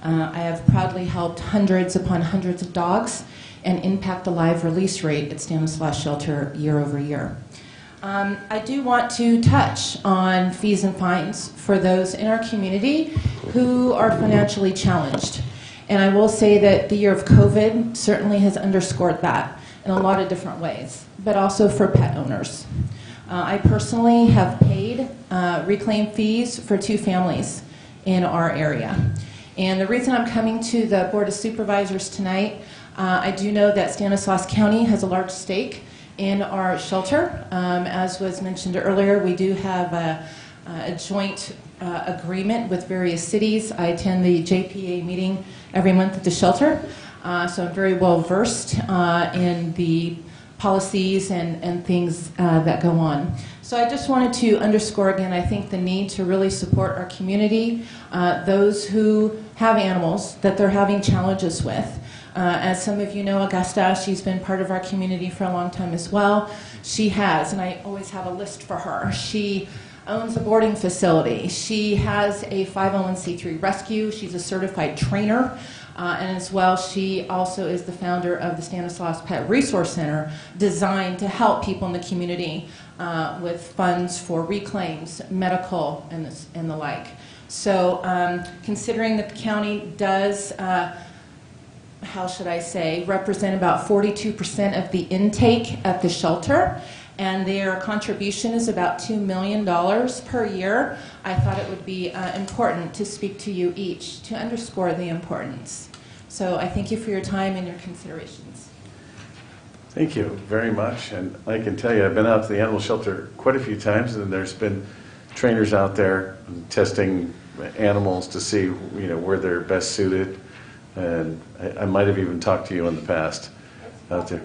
I have proudly helped hundreds upon hundreds of dogs and impact the live release rate at Stanislaus Shelter year over year. I do want to touch on fees and fines for those in our community who are financially challenged. And I will say that the year of COVID certainly has underscored that in a lot of different ways, but also for pet owners. I personally have paid reclaim fees for 2 families in our area. And the reason I'm coming to the Board of Supervisors tonight, I do know that Stanislaus County has a large stake in our shelter. As was mentioned earlier, we do have a joint agreement with various cities. I attend the JPA meeting every month at the shelter, so I'm very well versed in the policies and things that go on. So I just wanted to underscore again, I think the need to really support our community, those who have animals that they're having challenges with. As some of you know, Augusta, she's been part of our community for a long time as well. She has, and I always have a list for her, she owns a boarding facility. She has a 501c3 rescue. She's a certified trainer. And as well, she also is the founder of the Stanislaus Pet Resource Center, designed to help people in the community with funds for reclaims, medical, and the like. So considering that the county does how should I say, represent about 42% of the intake at the shelter, and their contribution is about $2 million per year. I thought it would be important to speak to you each to underscore the importance. So I thank you for your time and your considerations. Thank you very much. And I can tell you, I've been out to the animal shelter quite a few times, and there's been trainers out there testing animals to see, where they're best suited. And I might have even talked to you in the past out there.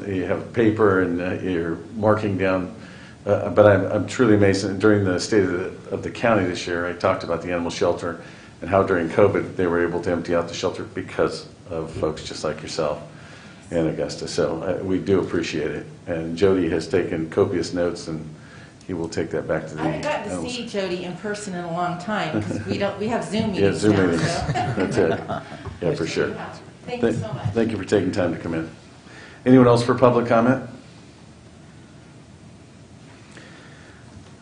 You have paper and you're marking down. But I'm truly amazed. And during the state of the county this year, I talked about the animal shelter and how during COVID they were able to empty out the shelter because of folks just like yourself in Augusta. So we do appreciate it. And Jody has taken copious notes, and he will take that back to the I haven't gotten to animals. see Jody in person in a long time because we have Zoom meetings. Yeah, Zoom now, meetings. so. That's it. Yeah, for sure. Thank you so much. Thank you for taking time to come in. Anyone else for public comment?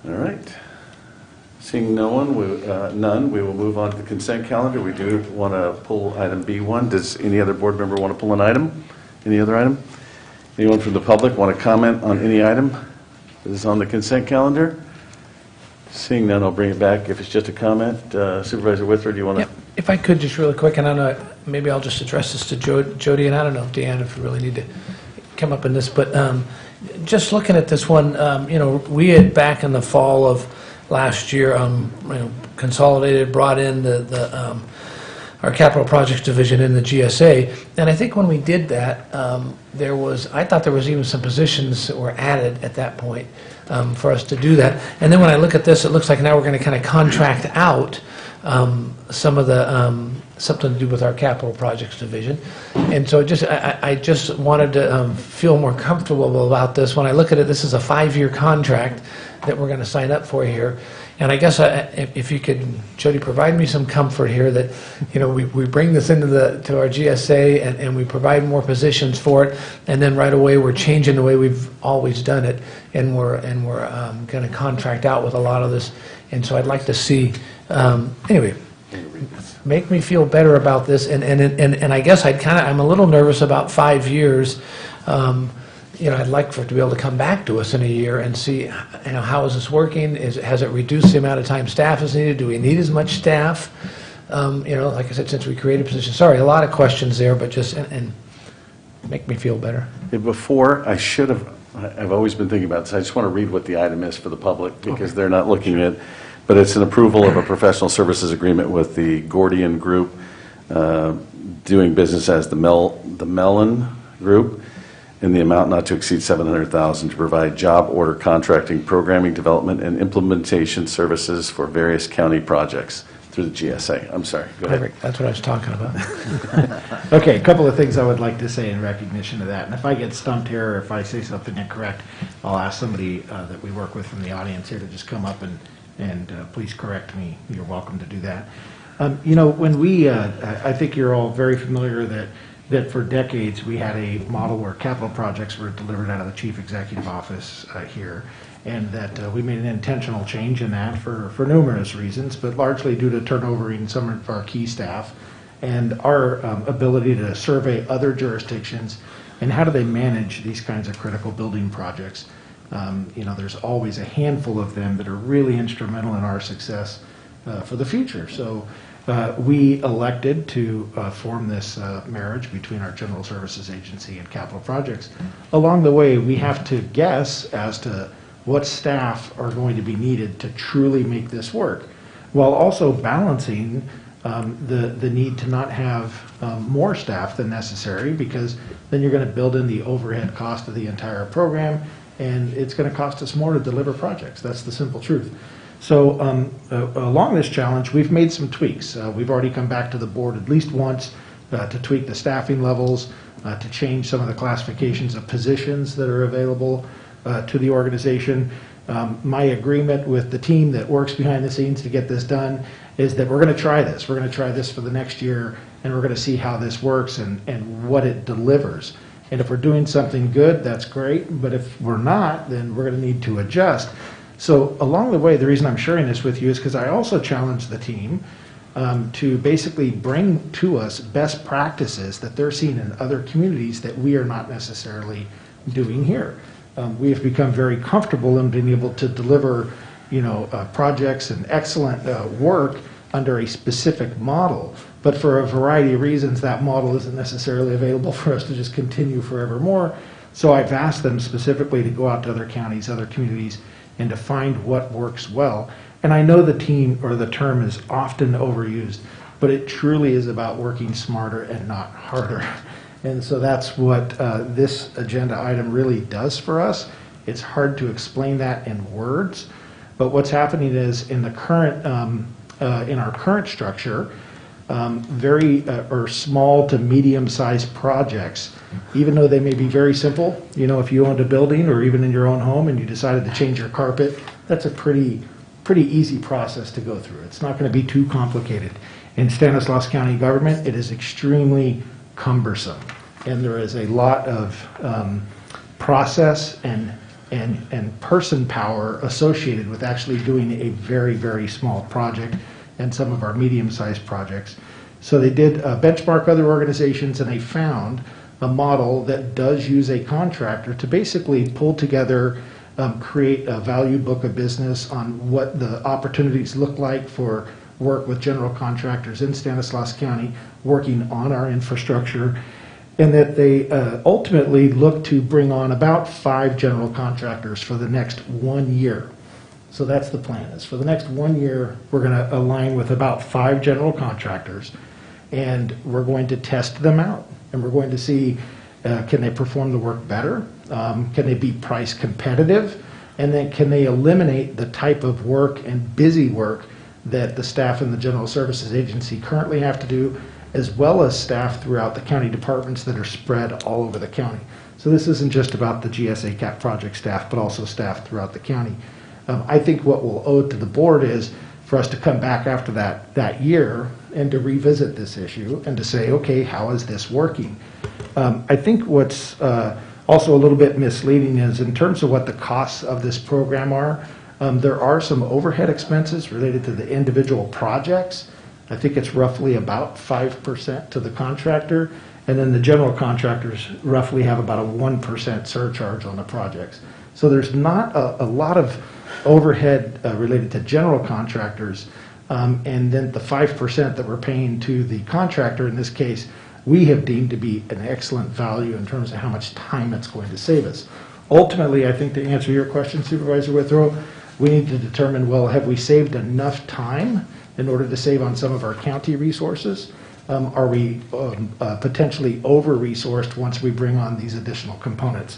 All right. Seeing none, we will move on to the consent calendar. We do want to pull item B1. Does any other board member want to pull an item? Any other item? Anyone from the public want to comment on any item that is on the consent calendar? Seeing none, I'll bring it back. If it's just a comment, Supervisor Withrow, do you want to? Yep. If I could, just really quick, and I know maybe I'll just address this to Jody, and I don't know if Deanna, if you really need to come up in this, but just looking at this one, we had back in the fall of last year, consolidated, brought in our capital projects division in the GSA. And I think when we did that, I thought there was even some positions that were added at that point for us to do that. And then when I look at this, it looks like now we're going to kind of contract out some of the, something to do with our capital projects division. And so I just wanted to feel more comfortable about this. When I look at it, this is a 5-year contract that we're going to sign up for here. And I guess if you could, Jody, provide me some comfort here that, we bring this into to our GSA and we provide more positions for it, and then right away we're changing the way we've always done it, and we're going to contract out with a lot of this. And so I'd like to see, anyway, make me feel better about this. And I guess I'm a little nervous about 5 years. I'd like for it to be able to come back to us in a year and see, how is this working? Has it reduced the amount of time staff is needed? Do we need as much staff? Like I said, since we created positions. Sorry, a lot of questions there, but just and make me feel better. Before, I've always been thinking about this. I just want to read what the item is for the public because they're not looking at, but it's an approval of a professional services agreement with the Gordian Group, doing business as the Mellon Group, in the amount not to exceed $700,000 to provide job order contracting, programming, development, and implementation services for various county projects through the GSA. I'm sorry, go ahead. Perfect. That's what I was talking about. Okay, a couple of things I would like to say in recognition of that. And if I get stumped here or if I say something incorrect, I'll ask somebody that we work with from the audience here to just come up and please correct me. You're welcome to do that. When I think you're all very familiar that for decades we had a model where capital projects were delivered out of the chief executive office here, and that we made an intentional change in that for numerous reasons, but largely due to turnover in some of our key staff and our ability to survey other jurisdictions and how do they manage these kinds of critical building projects. There's always a handful of them that are really instrumental in our success for the future. So we elected to form this marriage between our General Services Agency and Capital Projects. Along the way, we have to guess as to what staff are going to be needed to truly make this work, while also balancing the need to not have more staff than necessary, because then you're going to build in the overhead cost of the entire program, and it's going to cost us more to deliver projects. That's the simple truth. So along this challenge, we've made some tweaks. We've already come back to the board at least once to tweak the staffing levels, to change some of the classifications of positions that are available to the organization. My agreement with the team that works behind the scenes to get this done is that we're going to try this. We're going to try this for the next year, and we're going to see how this works and what it delivers. And if we're doing something good, that's great. But if we're not, then we're going to need to adjust. So along the way, the reason I'm sharing this with you is because I also challenged the team to basically bring to us best practices that they're seeing in other communities that we are not necessarily doing here. We have become very comfortable in being able to deliver, projects and excellent work under a specific model. But for a variety of reasons, that model isn't necessarily available for us to just continue forevermore. So I've asked them specifically to go out to other counties, other communities, and to find what works well. And I know the term is often overused, but it truly is about working smarter and not harder. And so that's what this agenda item really does for us. It's hard to explain that in words, but what's happening is in our current structure, very small to medium-sized projects, even though they may be very simple. If you owned a building or even in your own home and you decided to change your carpet, that's a pretty easy process to go through. It's not going to be too complicated. In Stanislaus County government, it is extremely cumbersome, and there is a lot of process and person power associated with actually doing a very, very small project and some of our medium-sized projects. So they did benchmark other organizations, and they found a model that does use a contractor to basically pull together, create a value book of business on what the opportunities look like for work with general contractors in Stanislaus County working on our infrastructure, and that they ultimately look to bring on about 5 general contractors for the next 1 year. So that's the plan. Is for the next 1 year, we're going to align with about 5 general contractors. and we're going to test them out, and we're going to see, can they perform the work better? Can they be price competitive? And then can they eliminate the type of work and busy work that the staff in the General Services Agency currently have to do, as well as staff throughout the county departments that are spread all over the county. So this isn't just about the GSA CAP project staff, but also staff throughout the county. I think what we'll owe it to the board is for us to come back after that year and to revisit this issue and to say, okay, how is this working? I think what's also a little bit misleading is in terms of what the costs of this program are, there are some overhead expenses related to the individual projects. I think it's roughly about 5% to the contractor, and then the general contractors roughly have about a 1% surcharge on the projects. So there's not a lot of overhead related to general contractors, and then the 5% that we're paying to the contractor, in this case, we have deemed to be an excellent value in terms of how much time it's going to save us. Ultimately, I think to answer your question, Supervisor Withrow, we need to determine, well, have we saved enough time in order to save on some of our county resources? Are we potentially over-resourced once we bring on these additional components?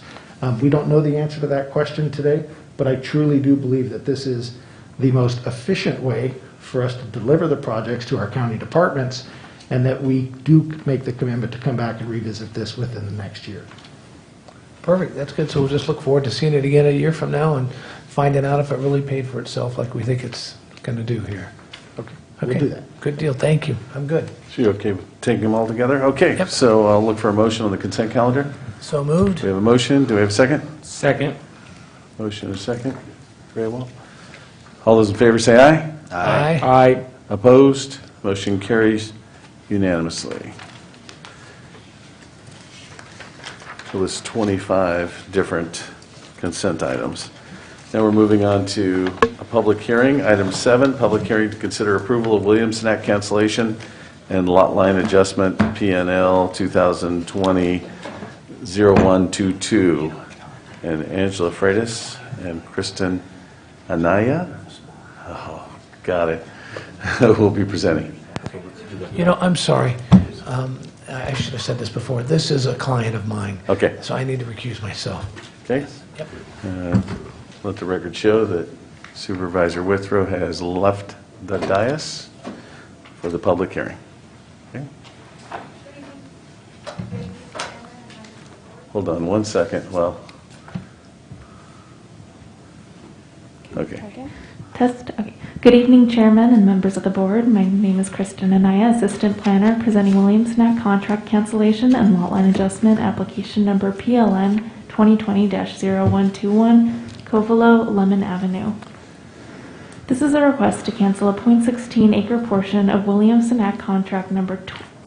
We don't know the answer to that question today, but I truly do believe that this is the most efficient way for us to deliver the projects to our county departments, and that we do make the commitment to come back and revisit this within the next year. Perfect, that's good. So we'll just look forward to seeing it again a year from now and finding out if it really paid for itself like we think it's going to do here. Okay, we'll do that. Good deal, thank you. I'm good. So you okay with taking them all together? Okay, Yep. so I'll look for a motion on the consent calendar. So moved. Do we have a motion? Do we have a second? Second. Motion and a second. Very well. All those in favor say aye. Aye. Aye. Opposed? Motion carries unanimously. So there's 25 different consent items. Now we're moving on to a public hearing. Item 7, public hearing to consider approval of Williamson Act cancellation and lot line adjustment PNL 2020-0122. And Angela Freitas and Kristen Anaya, got it, will be presenting. You know, I'm sorry. I should have said this before. This is a client of mine. Okay. So I need to recuse myself. Okay? Yep. Let the record show that Supervisor Withrow has left the dais for the public hearing. Okay? Hold on one second. Well, okay. Test. Okay. Good evening, Chairman and members of the board. My name is Kristen Anaya, Assistant Planner, presenting Williamson Act contract cancellation and lot line adjustment application number PLN 2020-0121, Covelo, Lemon Avenue. This is a request to cancel a .16 acre portion of Williamson Act contract number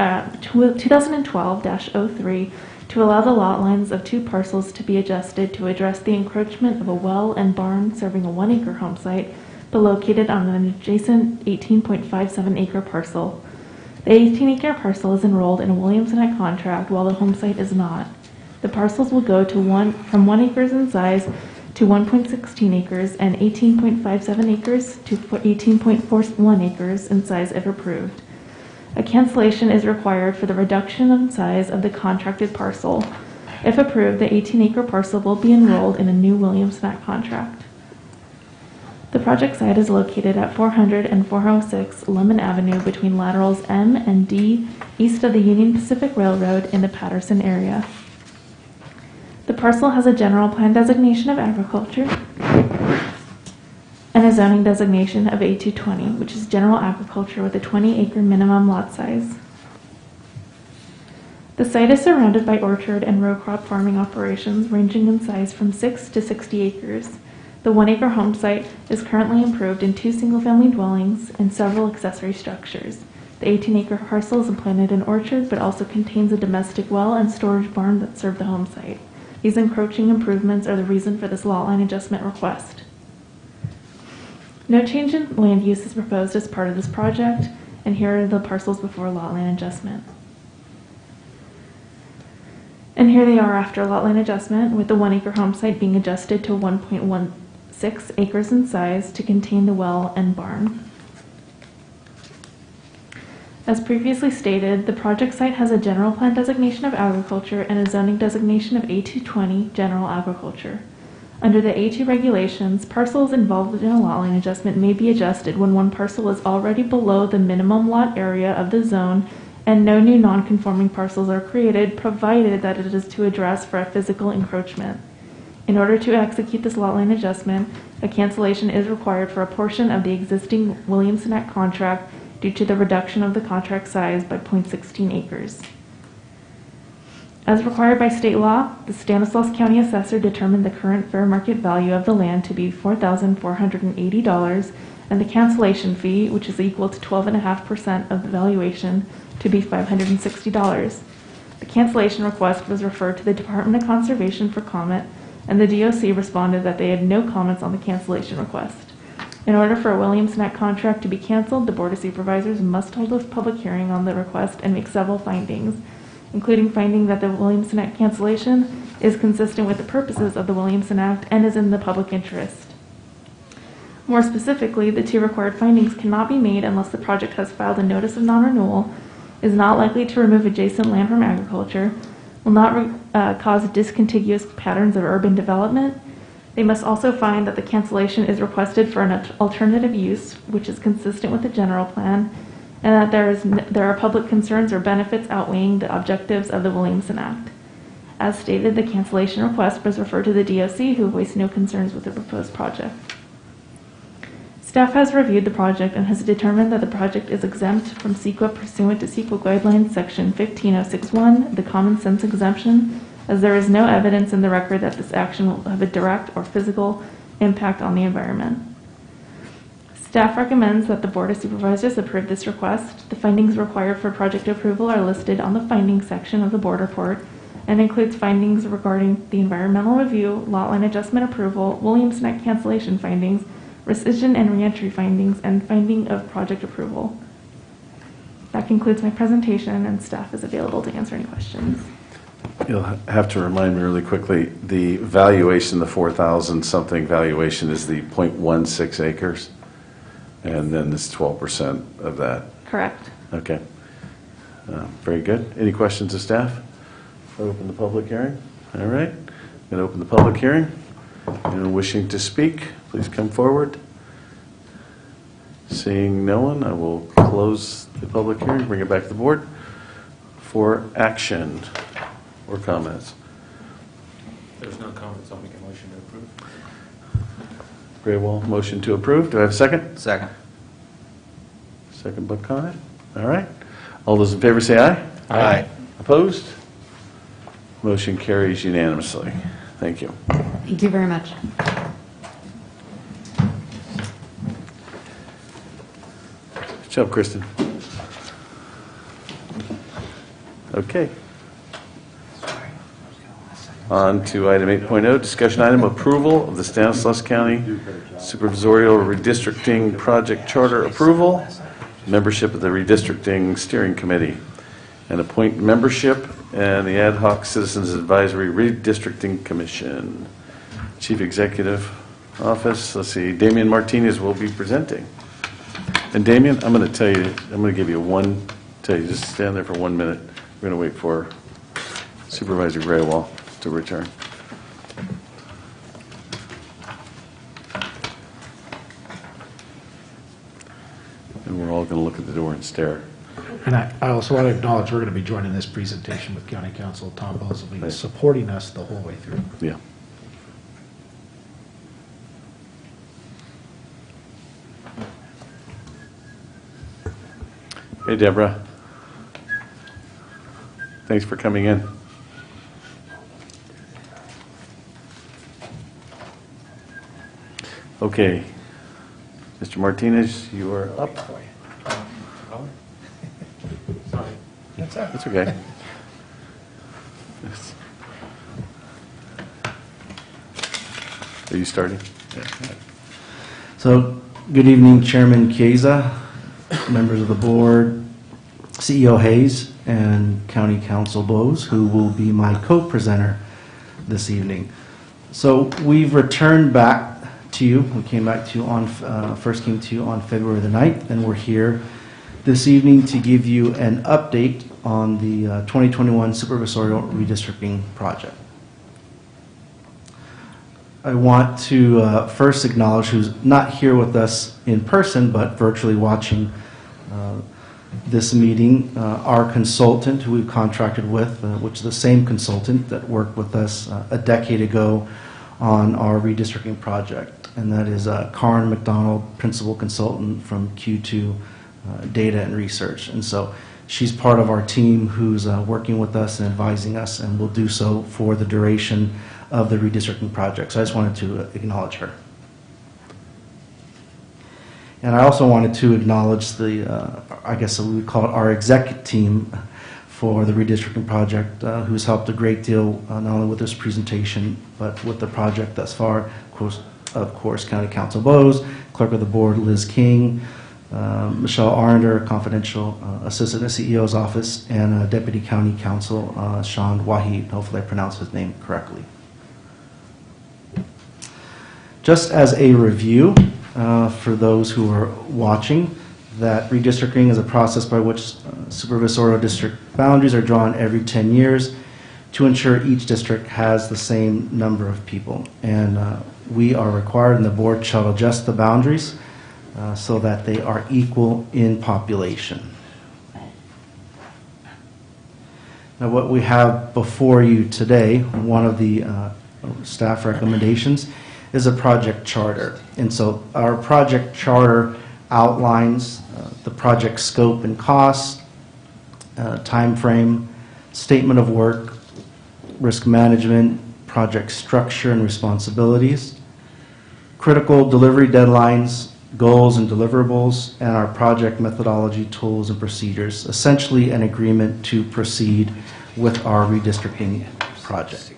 2012-03 to allow the lot lines of two parcels to be adjusted to address the encroachment of a well and barn serving a 1 acre home site, but located on an adjacent 18.57 acre parcel. The 18 acre parcel is enrolled in a Williamson Act contract while the home site is not. The parcels will go to from 1 acres in size to 1.16 acres and 18.57 acres to 18.41 acres in size if approved. A cancellation is required for the reduction in size of the contracted parcel. If approved, the 18 acre parcel will be enrolled in a new Williamson Act contract. The project site is located at 400 and 406 Lemon Avenue between laterals M and D east of the Union Pacific Railroad in the Patterson area. The parcel has a general plan designation of agriculture and a zoning designation of A220, which is general agriculture with a 20 acre minimum lot size. The site is surrounded by orchard and row crop farming operations ranging in size from 6 to 60 acres. The 1 acre home site is currently improved in 2 single-family dwellings and several accessory structures. The 18 acre parcel is implanted an orchard, but also contains a domestic well and storage barn that serve the home site. These encroaching improvements are the reason for this lot line adjustment request. No change in land use is proposed as part of this project, and here are the parcels before lot line adjustment. And here they are after lot line adjustment, with the 1 acre home site being adjusted to 1.16 acres in size to contain the well and barn. As previously stated, the project site has a general plan designation of agriculture and a zoning designation of A220 general agriculture. Under the A2 regulations, parcels involved in a lot line adjustment may be adjusted when one parcel is already below the minimum lot area of the zone and no new non-conforming parcels are created, provided that it is to address for a physical encroachment. In order to execute this lot line adjustment, a cancellation is required for a portion of the existing Williamson Act contract due to the reduction of the contract size by 0.16 acres. As required by state law, the Stanislaus County Assessor determined the current fair market value of the land to be $4,480 and the cancellation fee, which is equal to 12.5% of the valuation, to be $560. The cancellation request was referred to the Department of Conservation for comment, and the DOC responded that they had no comments on the cancellation request. In order for a Williamson Act contract to be canceled, the Board of Supervisors must hold a public hearing on the request and make several findings, including finding that the Williamson Act cancellation is consistent with the purposes of the Williamson Act and is in the public interest. More specifically, the two required findings cannot be made unless the project has filed a notice of non-renewal, is not likely to remove adjacent land from agriculture, will not cause discontiguous patterns of urban development. They must also find that the cancellation is requested for an alternative use, which is consistent with the general plan, and that there are public concerns or benefits outweighing the objectives of the Williamson Act. As stated, the cancellation request was referred to the DOC, who voiced no concerns with the proposed project. Staff has reviewed the project and has determined that the project is exempt from CEQA pursuant to CEQA Guidelines Section 15061, the common sense exemption, as there is no evidence in the record that this action will have a direct or physical impact on the environment. Staff recommends that the Board of Supervisors approve this request. The findings required for project approval are listed on the findings section of the board report and includes findings regarding the environmental review, lot line adjustment approval, Williamson Act cancellation findings, rescission and reentry findings, and finding of project approval. That concludes my presentation, and staff is available to answer any questions. You'll have to remind me really quickly, the valuation, the 4,000 something valuation is the 0.16 acres, and then it's 12% of that. Correct. Okay. Very good. Any questions of staff? I'll open the public hearing. All right. I'm going to open the public hearing. Anyone wishing to speak, please come forward. Seeing no one, I will close the public hearing, bring it back to the board for action or comments. There's no comments. I'll make a motion to approve. Graywall, motion to approve. Do I have a second? Second. Second by Conant. All right. All those in favor say aye. Aye. Opposed? Motion carries unanimously. Thank you. Thank you very much. Good job, Kristen. Okay. On to item 8.0, discussion item, approval of the Stanislaus County Supervisorial Redistricting Project Charter approval, membership of the Redistricting Steering Committee, and appoint membership and the Ad Hoc Citizens Advisory Redistricting Commission. Chief Executive Office, let's see, Damian Martinez will be presenting. And Damian, I'm going to tell you, I'm going to give you just stand there for 1 minute. We're going to wait for Supervisor Graywall to return. And we're all going to look at the door and stare. And I also want to acknowledge we're going to be joining this presentation with County Council Tom Bowles will be supporting us the whole way through. Yeah. Hey, Deborah. Thanks for coming in. Okay. Mr. Martinez, you are up. Sorry. That's okay. Yes. Are you starting? Yeah. So, good evening, Chairman Chiesa, members of the board, CEO Hayes, and County Council Bowes, who will be my co-presenter this evening. So, we've returned back to you. We came back to you on, first came to you on February the 9th, and we're here this evening to give you an update on the 2021 supervisorial redistricting project. I want to first acknowledge who's not here with us in person, but virtually watching this meeting, our consultant who we've contracted with, which is the same consultant that worked with us a decade ago on our redistricting project, and that is Karen McDonald, principal consultant from Q2 Data and Research. And so she's part of our team who's working with us and advising us, and will do so for the duration of the redistricting project. So I just wanted to acknowledge her. And I also wanted to acknowledge the, I guess we would call it our executive team for the redistricting project, who's helped a great deal, not only with this presentation, but with the project thus far. Of course, County Council Bowes, Clerk of the Board Liz King, Michelle Arender, confidential assistant at CEO's office, and Deputy County Counsel Sean Wahid. Hopefully I pronounced his name correctly. Just as a review, for those who are watching, that redistricting is a process by which supervisorial district boundaries are drawn every 10 years to ensure each district has the same number of people. And we are required, and the board shall adjust the boundaries so that they are equal in population. Now, what we have before you today, one of the staff recommendations, is a project charter. And so our project charter outlines the project scope and cost, time frame, statement of work, risk management, project structure and responsibilities, critical delivery deadlines, goals and deliverables, and our project methodology, tools, and procedures. Essentially an agreement to proceed with our redistricting project.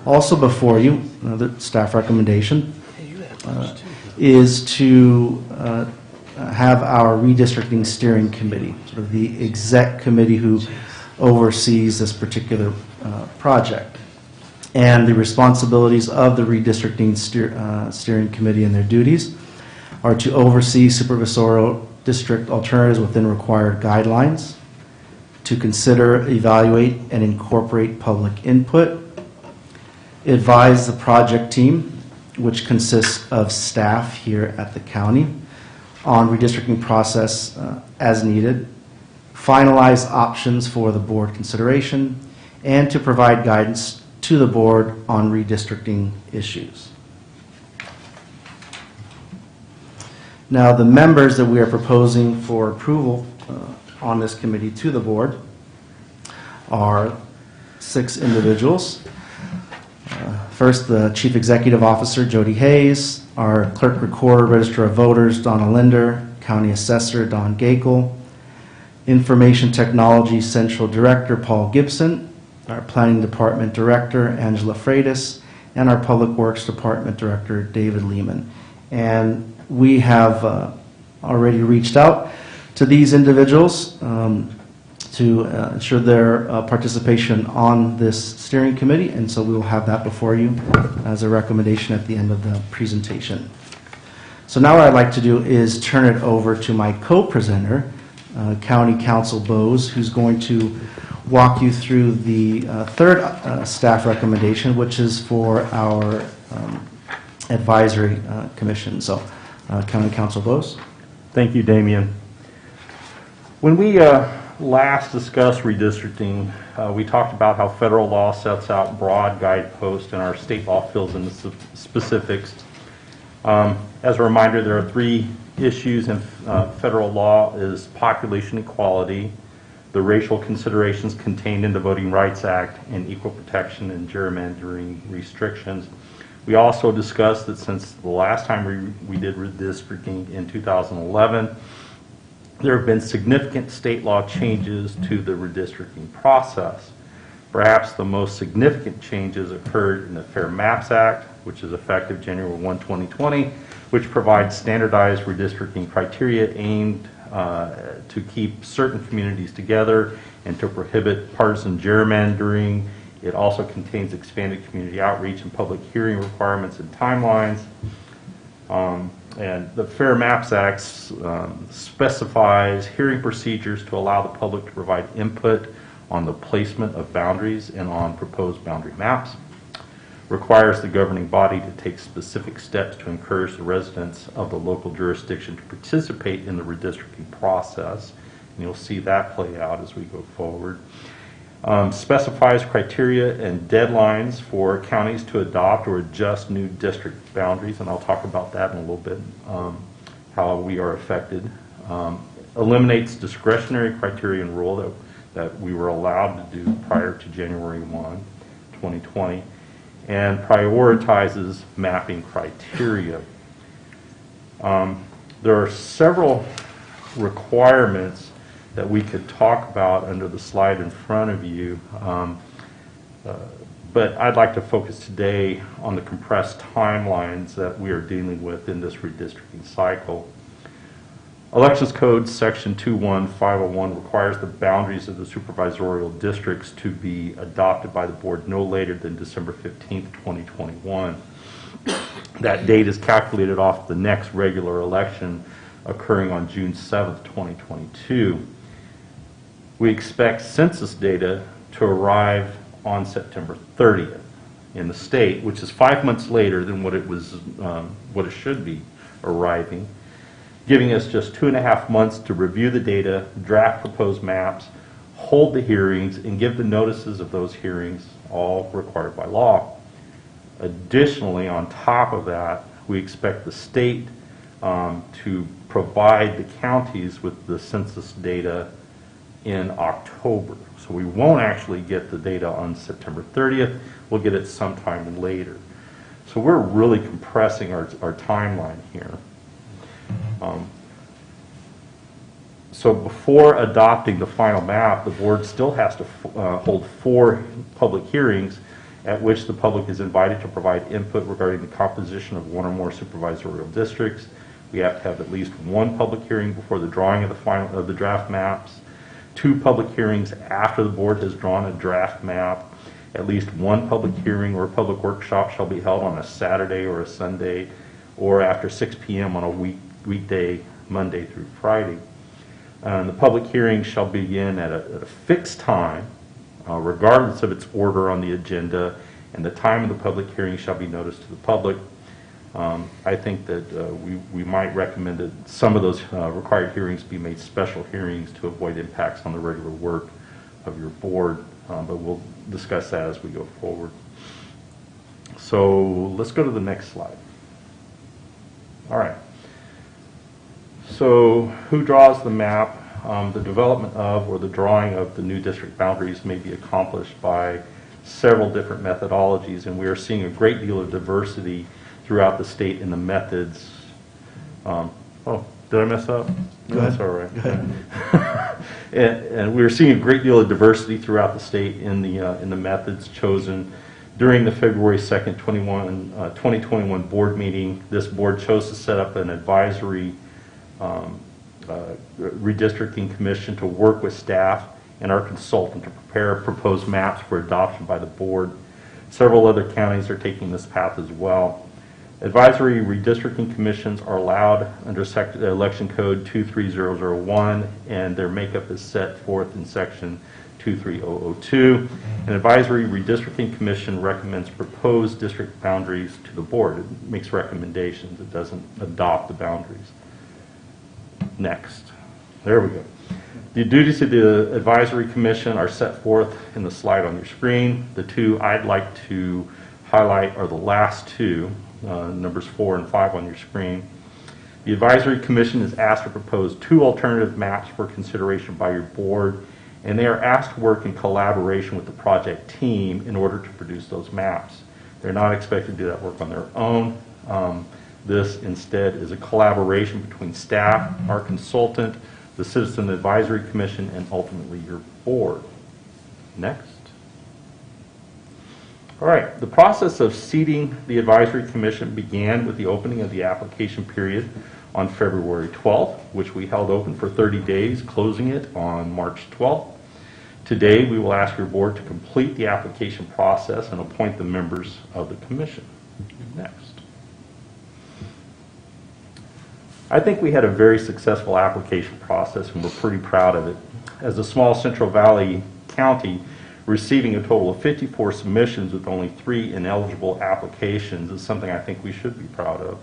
Also before you, another staff recommendation, is to have our redistricting steering committee, sort of the exec committee who oversees this particular project. And the responsibilities of the redistricting steering committee and their duties are to oversee supervisorial district alternatives within required guidelines, to consider, evaluate, and incorporate public input, advise the project team, which consists of staff here at the county, on redistricting process as needed, finalize options for the board consideration, and to provide guidance to the board on redistricting issues. Now, the members that we are proposing for approval on this committee to the board are 6 individuals. First, the Chief Executive Officer, Jody Hayes, our Clerk Recorder, Register of Voters, Donna Linder, County Assessor, Don Gakel, Information Technology Central Director, Paul Gibson, our Planning Department Director, Angela Freitas, and our Public Works Department Director, David Lehman. And we have already reached out to these individuals to ensure their participation on this steering committee, and so we will have that before you as a recommendation at the end of the presentation. So now what I'd like to do is turn it over to my co-presenter, County Counsel Bowes, who's going to walk you through the third staff recommendation, which is for our advisory commission. So, County Counsel Bowes. Thank you, Damian. When we last discussed redistricting, we talked about how federal law sets out broad guideposts and our state law fills in the specifics. As a reminder, there are 3 issues in federal law: is population equality, the racial considerations contained in the Voting Rights Act, and equal protection and gerrymandering restrictions. We also discussed that since the last time we did redistricting in 2011, there have been significant state law changes to the redistricting process. Perhaps the most significant changes occurred in the Fair Maps Act, which is effective January 1, 2020, which provides standardized redistricting criteria aimed to keep certain communities together and to prohibit partisan gerrymandering. It also contains expanded community outreach and public hearing requirements and timelines. And the Fair Maps Act specifies hearing procedures to allow the public to provide input on the placement of boundaries and on proposed boundary maps, requires the governing body to take specific steps to encourage the residents of the local jurisdiction to participate in the redistricting process. And you'll see that play out as we go forward. Specifies criteria and deadlines for counties to adopt or adjust new district boundaries, and I'll talk about that in a little bit, how we are affected. Eliminates discretionary criteria and rule that we were allowed to do prior to January 1, 2020, and prioritizes mapping criteria. There are several requirements that we could talk about under the slide in front of you, but I'd like to focus today on the compressed timelines that we are dealing with in this redistricting cycle. Elections Code Section 21501 requires the boundaries of the supervisorial districts to be adopted by the board no later than December 15th, 2021. That date is calculated off the next regular election occurring on June 7th, 2022. We expect census data to arrive on September 30th in the state, which is 5 months later than what it should be arriving, giving us just 2.5 months to review the data, draft proposed maps, hold the hearings, and give the notices of those hearings, all required by law. Additionally, on top of that, we expect the state to provide the counties with the census data in October. So we won't actually get the data on September 30th. We'll get it sometime later. So we're really compressing our timeline here. So before adopting the final map, the board still has to hold 4 public hearings at which the public is invited to provide input regarding the composition of one or more supervisorial districts. We have to have at least 1 public hearing before the drawing of the draft maps, 2 public hearings after the board has drawn a draft map. At least 1 public hearing or public workshop shall be held on a Saturday or a Sunday or after 6 p.m. on a weekday, Monday through Friday. The public hearing shall begin at a fixed time, regardless of its order on the agenda, and the time of the public hearing shall be noticed to the public. I think that we might recommend that some of those required hearings be made special hearings to avoid impacts on the regular work of your board, but we'll discuss that as we go forward. So let's go to the next slide. All right. So who draws the map? The development of or the drawing of the new district boundaries may be accomplished by several different methodologies, and we are seeing a great deal of diversity throughout the state in the methods. Oh, did I mess up? No, that's all right. Go ahead. and we're seeing a great deal of diversity throughout the state in the methods chosen. During the February 2nd, 2021 board meeting, this board chose to set up an advisory redistricting commission to work with staff and our consultant to prepare proposed maps for adoption by the board. Several other counties are taking this path as well. Advisory redistricting commissions are allowed under Election Code 23001, and their makeup is set forth in Section 23002. An advisory redistricting commission recommends proposed district boundaries to the board. It makes recommendations. It doesn't adopt the boundaries. Next. There we go. The duties of the advisory commission are set forth in the slide on your screen. The 2 I'd like to highlight are the last 2, numbers 4 and 5 on your screen. The advisory commission is asked to propose 2 alternative maps for consideration by your board, and they are asked to work in collaboration with the project team in order to produce those maps. They're not expected to do that work on their own. This instead is a collaboration between staff, our consultant, the Citizen Advisory Commission, and ultimately your board. Next. All right, the process of seating the advisory commission began with the opening of the application period on February 12th, which we held open for 30 days, closing it on March 12th. Today, we will ask your board to complete the application process and appoint the members of the commission. Next. I think we had a very successful application process, and we're pretty proud of it. As a small Central Valley county, receiving a total of 54 submissions with only 3 ineligible applications is something I think we should be proud of.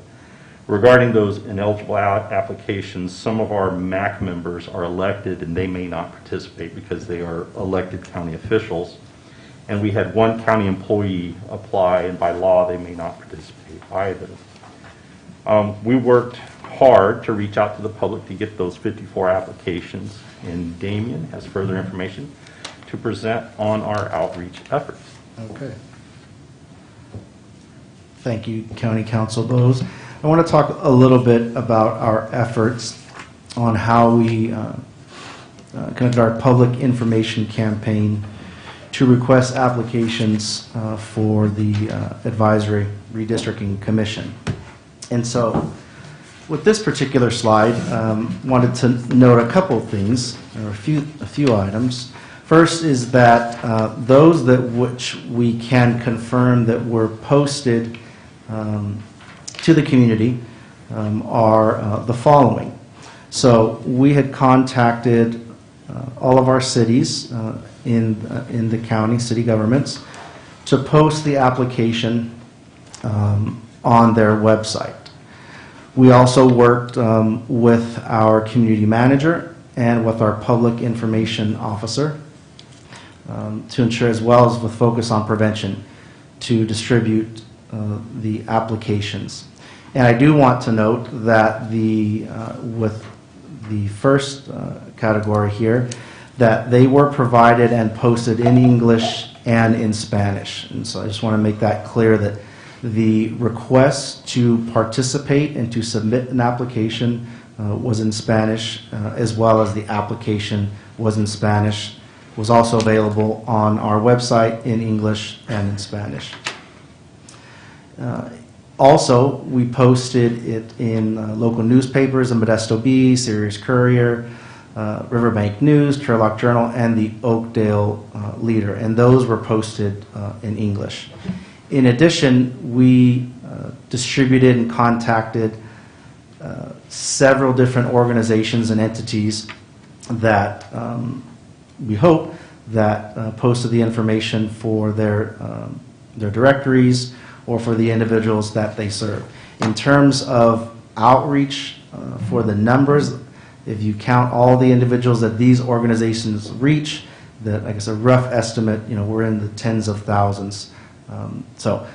Regarding those ineligible applications, some of our MAC members are elected and they may not participate because they are elected county officials. And we had 1 county employee apply, and by law they may not participate either. We worked hard to reach out to the public to get those 54 applications, and Damien has further information to present on our outreach efforts. Okay. Thank you, County Council Bowes. I want to talk a little bit about our efforts on how we conduct our public information campaign to request applications for the Advisory Redistricting Commission. And so, with this particular slide, wanted to note a couple of things, or a few items. First is that those that which we can confirm that were posted to the community are the following. So we had contacted all of our cities in the county, city governments, to post the application on their website. We also worked with our community manager and with our public information officer to ensure, as well as with focus on prevention, to distribute the applications. And I do want to note that with the first category here, that they were provided and posted in English and in Spanish. And so I just want to make that clear that the request to participate and to submit an application was in Spanish, as well as the application was in Spanish. It was also available on our website in English and in Spanish. Also, we posted it in local newspapers, the Modesto Bee, Sirius Courier, Riverbank News, Turlock Journal, and the Oakdale Leader, and those were posted in English. In addition, we distributed and contacted several different organizations and entities that we hope that posted the information for their directories or for the individuals that they serve. In terms of outreach for the numbers, if you count all the individuals that these organizations reach, that, I guess, a rough estimate, we're in the tens of thousands. So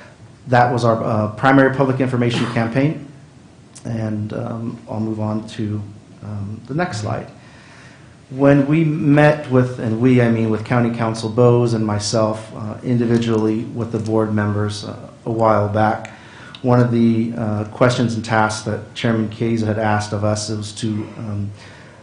that was our primary public information campaign, and I'll move on to the next slide. When we met with, and we, I mean with County Council Bowes and myself individually with the board members a while back, one of the questions and tasks that Chairman Kays had asked of us was to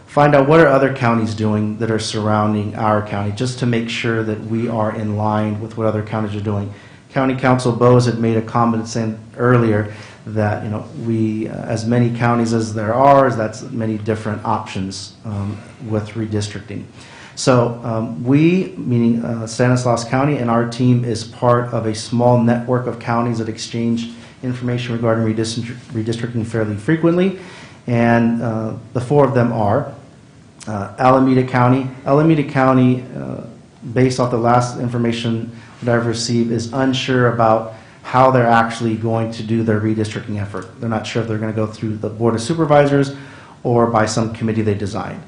find out what are other counties doing that are surrounding our county, just to make sure that we are in line with what other counties are doing. County Council Bowes had made a comment saying earlier that we, as many counties as there are, that's many different options with redistricting. So we, meaning Stanislaus County, and our team is part of a small network of counties that exchange information regarding redistricting fairly frequently, and the 4 of them are Alameda County. Alameda County, based off the last information that I've received, is unsure about how they're actually going to do their redistricting effort. They're not sure if they're going to go through the Board of Supervisors or by some committee they designed.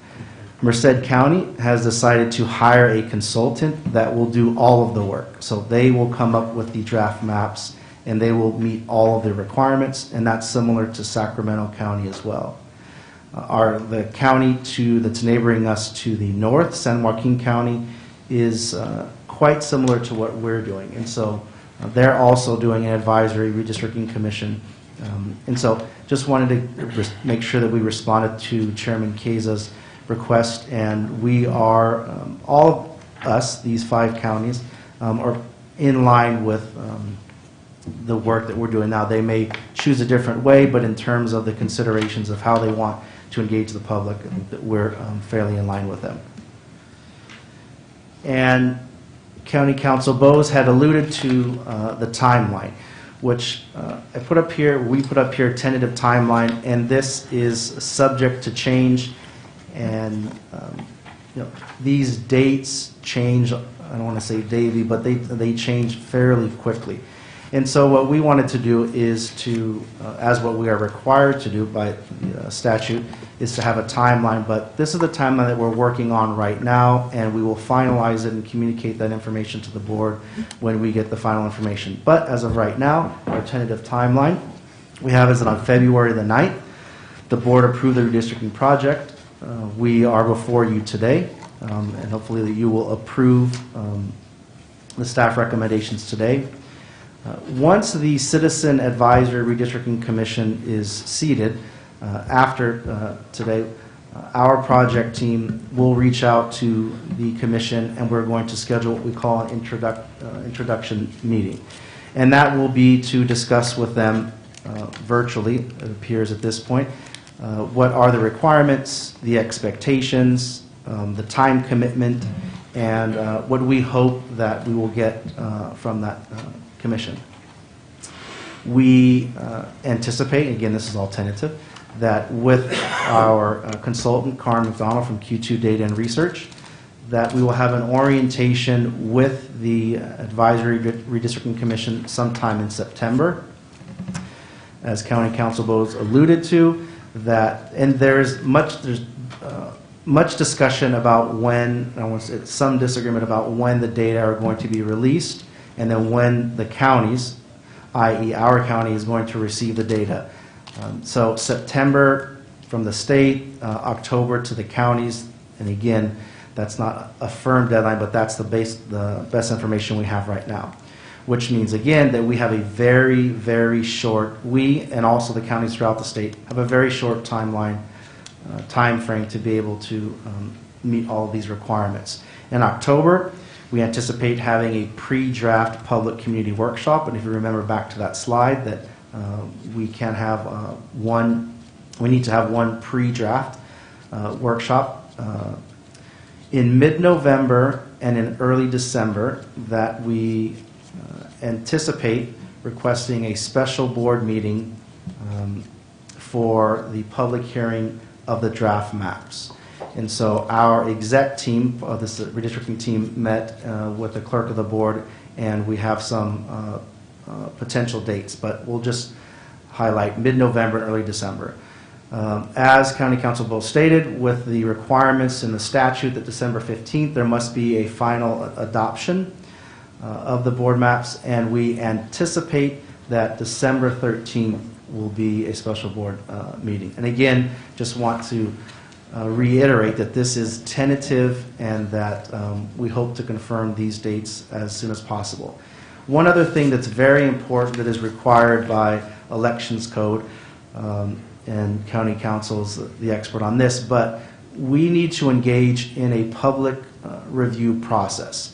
Merced County has decided to hire a consultant that will do all of the work. So they will come up with the draft maps and they will meet all of the requirements, and that's similar to Sacramento County as well. The county that's neighboring us to the north, San Joaquin County, is quite similar to what we're doing. And so they're also doing an advisory redistricting commission. And so just wanted to make sure that we responded to Chairman Kaysa's request, and we are, all of us, these 5 counties, are in line with the work that we're doing now. They may choose a different way, but in terms of the considerations of how they want to engage the public, I think that we're fairly in line with them. And County Council Bowes had alluded to the timeline. which I put up here, we put up here tentative timeline, and this is subject to change. And these dates change, I don't want to say daily, but they change fairly quickly. And so what we wanted to do is to, as what we are required to do by statute, is to have a timeline. But this is the timeline that we're working on right now, and we will finalize it and communicate that information to the board when we get the final information. But as of right now, our tentative timeline we have is that on February the 9th, the board approved the redistricting project. We are before you today, and hopefully that you will approve the staff recommendations today. Once the Citizen Advisory Redistricting Commission is seated, after today, our project team will reach out to the commission, and we're going to schedule what we call an introduction meeting. And that will be to discuss with them virtually, it appears at this point, what are the requirements, the expectations, the time commitment, and what we hope that we will get from that commission. We anticipate, again, this is all tentative, that with our consultant, Karen McDonald from Q2 Data and Research, that we will have an orientation with the Advisory Redistricting Commission sometime in September. As County Council Bowes alluded to, that, and there's much discussion about when, I want to say some disagreement about when the data are going to be released, and then when the counties, i.e. our county, is going to receive the data. So September from the state, October to the counties, and again, that's not a firm deadline, but that's the best information we have right now. Which means, again, that we have a very, very short, we and also the counties throughout the state have a very short timeline, time frame to be able to meet all of these requirements. In October, we anticipate having a pre-draft public community workshop, and if you remember back to that slide, that we can have we need to have one pre-draft workshop in mid-November and in early December, that we anticipate requesting a special board meeting for the public hearing of the draft maps. And so our exec team, this redistricting team, met with the clerk of the board, and we have some potential dates, but we'll just highlight mid-November and early December. As County Council both stated, with the requirements in the statute that December 15th, there must be a final adoption of the board maps, and we anticipate that December 13th will be a special board meeting. And again, just want to reiterate that this is tentative, and that we hope to confirm these dates as soon as possible. One other thing that's very important that is required by elections code, and County Council's the expert on this, but we need to engage in a public review process.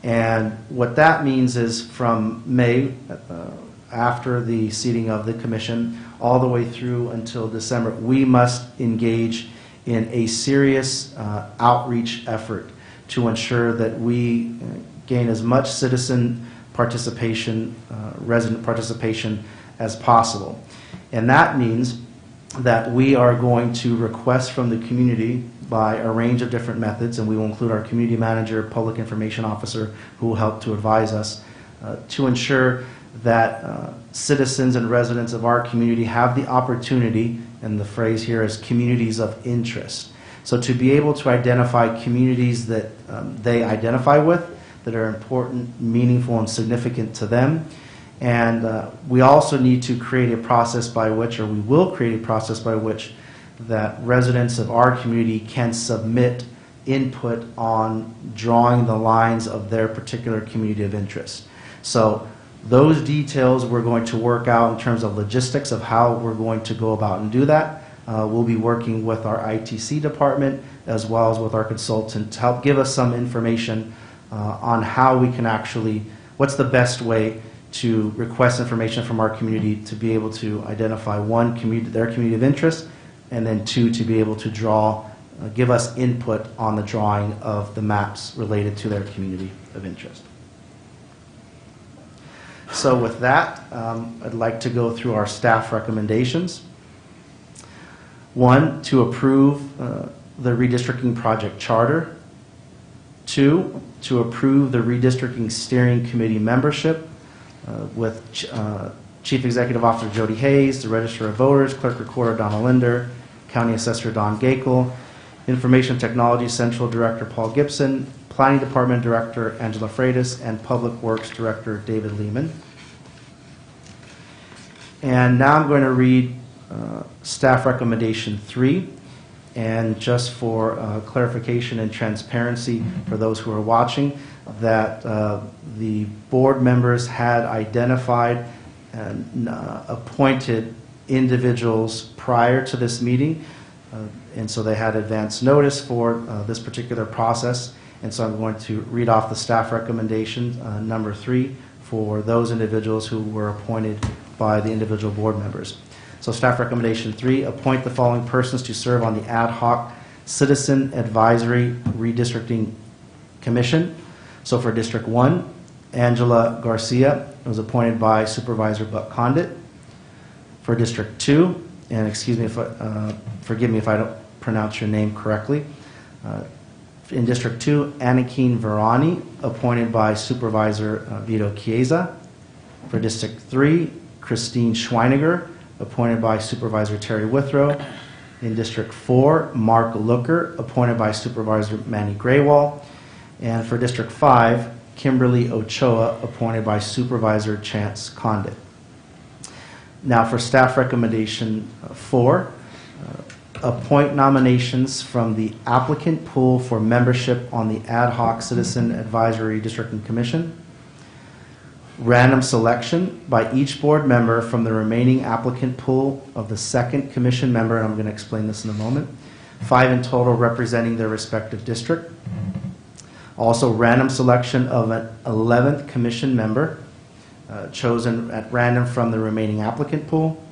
And what that means is from May, after the seating of the commission, all the way through until December, we must engage in a serious outreach effort to ensure that we gain as much citizen participation, resident participation as possible. And that means that we are going to request from the community by a range of different methods, and we will include our community manager, public information officer, who will help to advise us to ensure that citizens and residents of our community have the opportunity, and the phrase here is communities of interest. So to be able to identify communities that they identify with, that are important, meaningful, and significant to them. And we also need to create a process by which, or we will create a process by which, that residents of our community can submit input on drawing the lines of their particular community of interest. So those details we're going to work out in terms of logistics of how we're going to go about and do that. We'll be working with our ITC department as well as with our consultant to help give us some information on how we can actually, what's the best way to request information from our community to be able to identify one, their community of interest, and then two, to be able to draw, give us input on the drawing of the maps related to their community of interest. So with that, I'd like to go through our staff recommendations. 1, to approve the redistricting project charter. 2, to approve the redistricting steering committee membership with Chief Executive Officer Jody Hayes, the Register of Voters, Clerk Recorder Donna Linder, County Assessor Don Gakel, Information Technology Central Director Paul Gibson, Planning Department Director Angela Freitas, and Public Works Director David Lehman. And now I'm going to read staff recommendation 3. And just for clarification and transparency for those who are watching, that the board members had identified and appointed individuals prior to this meeting, and so they had advance notice for this particular process. And so I'm going to read off the staff recommendation, number 3, for those individuals who were appointed by the individual board members. So staff recommendation 3, appoint the following persons to serve on the ad hoc Citizen Advisory Redistricting Commission. So for District 1, Angela Garcia was appointed by Supervisor Buck Condit. For District 2, and excuse me if forgive me if I don't pronounce your name correctly. In District 2, Anakine Verani, appointed by Supervisor Vito Chiesa. For District 3, Christine Schweiniger, appointed by Supervisor Terry Withrow. In District 4, Mark Looker, appointed by Supervisor Manny Graywall. And for District 5, Kimberly Ochoa, appointed by Supervisor Chance Condit. Now for staff recommendation 4, appoint nominations from the applicant pool for membership on the Ad Hoc Citizen Advisory Districting Commission. Random selection by each board member from the remaining applicant pool of the second commission member, and I'm going to explain this in a moment. 5 in total representing their respective district. Also random selection of an 11th commission member chosen at random from the remaining applicant pool,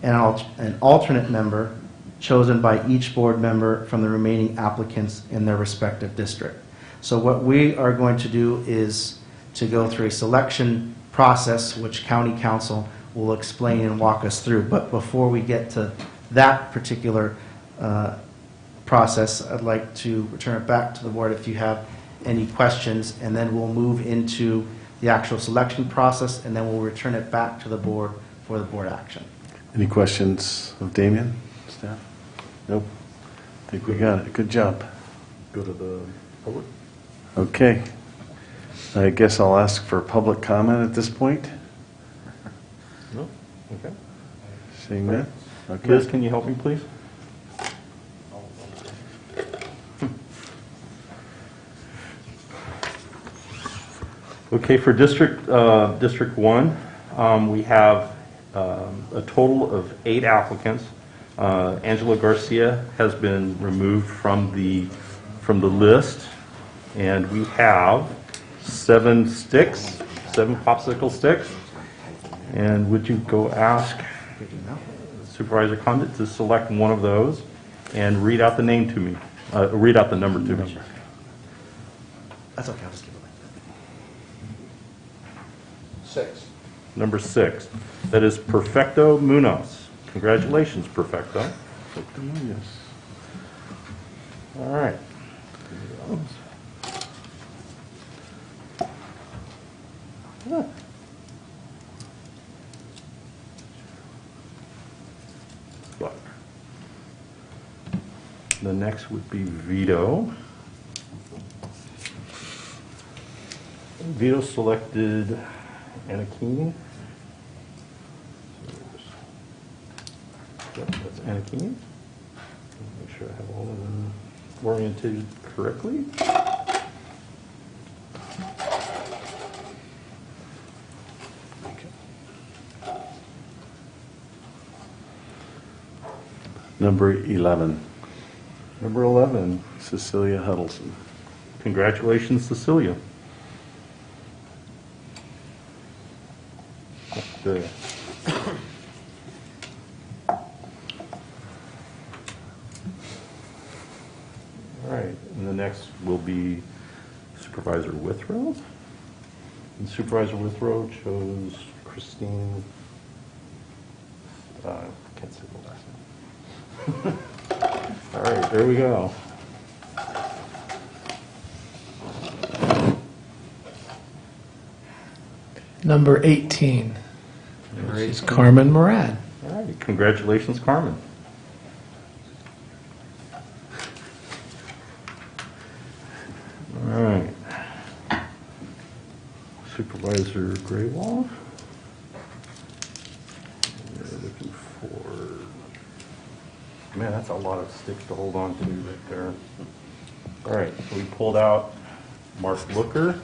and an alternate member chosen by each board member from the remaining applicants in their respective district. So what we are going to do is to go through a selection process, which County Council will explain and walk us through. But before we get to that particular process, I'd like to return it back to the board if you have any questions, and then we'll move into the actual selection process, and then we'll return it back to the board for the board action. Any questions of Damien, staff? Nope. I think we got it. Good job. Go to the public. Okay. I guess I'll ask for public comment at this point. No? Okay. Seeing that? Okay. Liz, can you help me, please? Okay, for District 1, we have a total of 8 applicants. Angela Garcia has been removed from the list, and we have 7 popsicle sticks. And would you go ask Supervisor Condit to select one of those and read out the name to me, read out the number to me. That's okay, I'll just give it. 6. Number 6. That is Perfecto Munoz. Congratulations, Perfecto. All right. Yeah. The next would be Vito. Vito selected Anakine. Yep, that's Anakine. Make sure I have all of them oriented correctly. Number 11. Number 11. Cecilia Huddleston. Congratulations, Cecilia. Good. All right, and the next will be Supervisor Withrow. And Supervisor Withrow chose Christine, can't say the last name. All right, there we go. Number 18. Number This is 18. Carmen Murad. All right, congratulations, Carmen. All right. Supervisor Graywall. We're looking for, man, that's a lot of sticks to hold on to right there. All right, so we pulled out Mark Looker.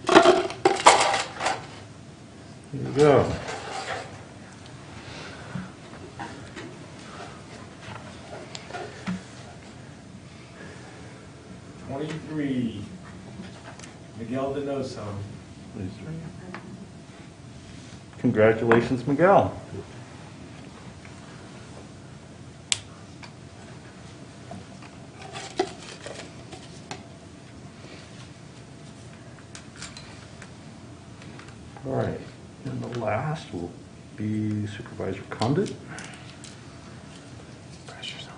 Here you go. Miguel Denoso. Congratulations, Miguel. All right, and the last will be Supervisor Condit. Pressure's on.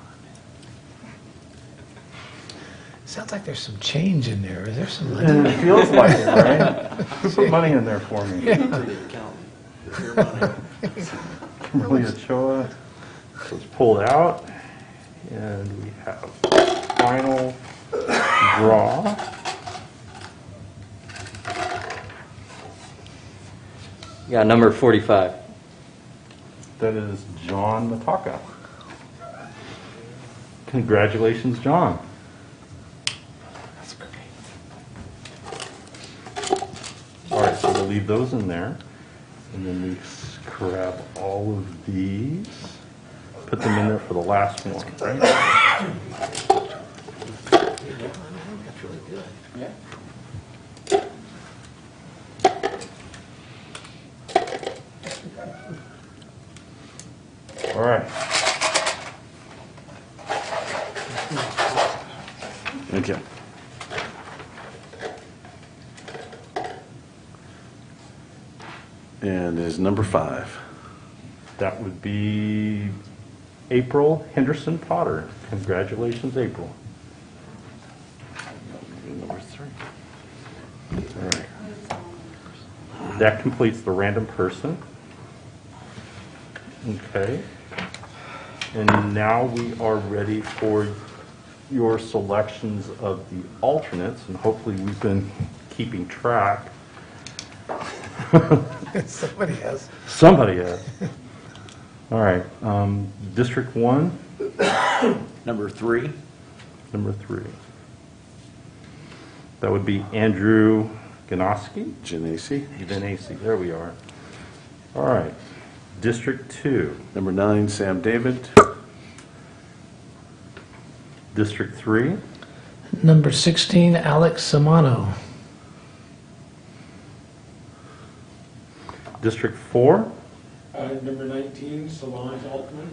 Sounds like there's some change in there. Is there some money? And it feels like it, right? Who put money in there for me? Kimberly Ochoa. So it's pulled out, and we have final draw. Yeah, number 45. That is John Mataka. Congratulations, John. That's great. All right, so we'll leave those in there. And then we grab all of these, put them in there for the last one, right? That's really good. Yeah. All right. Thank you. And is number 5. That would be April Henderson Potter. Congratulations, April. Number 3. All right. That completes the random person. Okay. And now we are ready for your selections of the alternates, and hopefully we've been keeping track. Somebody has. Somebody has. All right. District 1. Number 3. Number 3. That would be Andrew Ganowski. Genesi. Genesi. There we are. All right. District 2. Number 9, Sam David. District 3. Number 16, Alex Samano. District 4. Number 19, Solange Altman.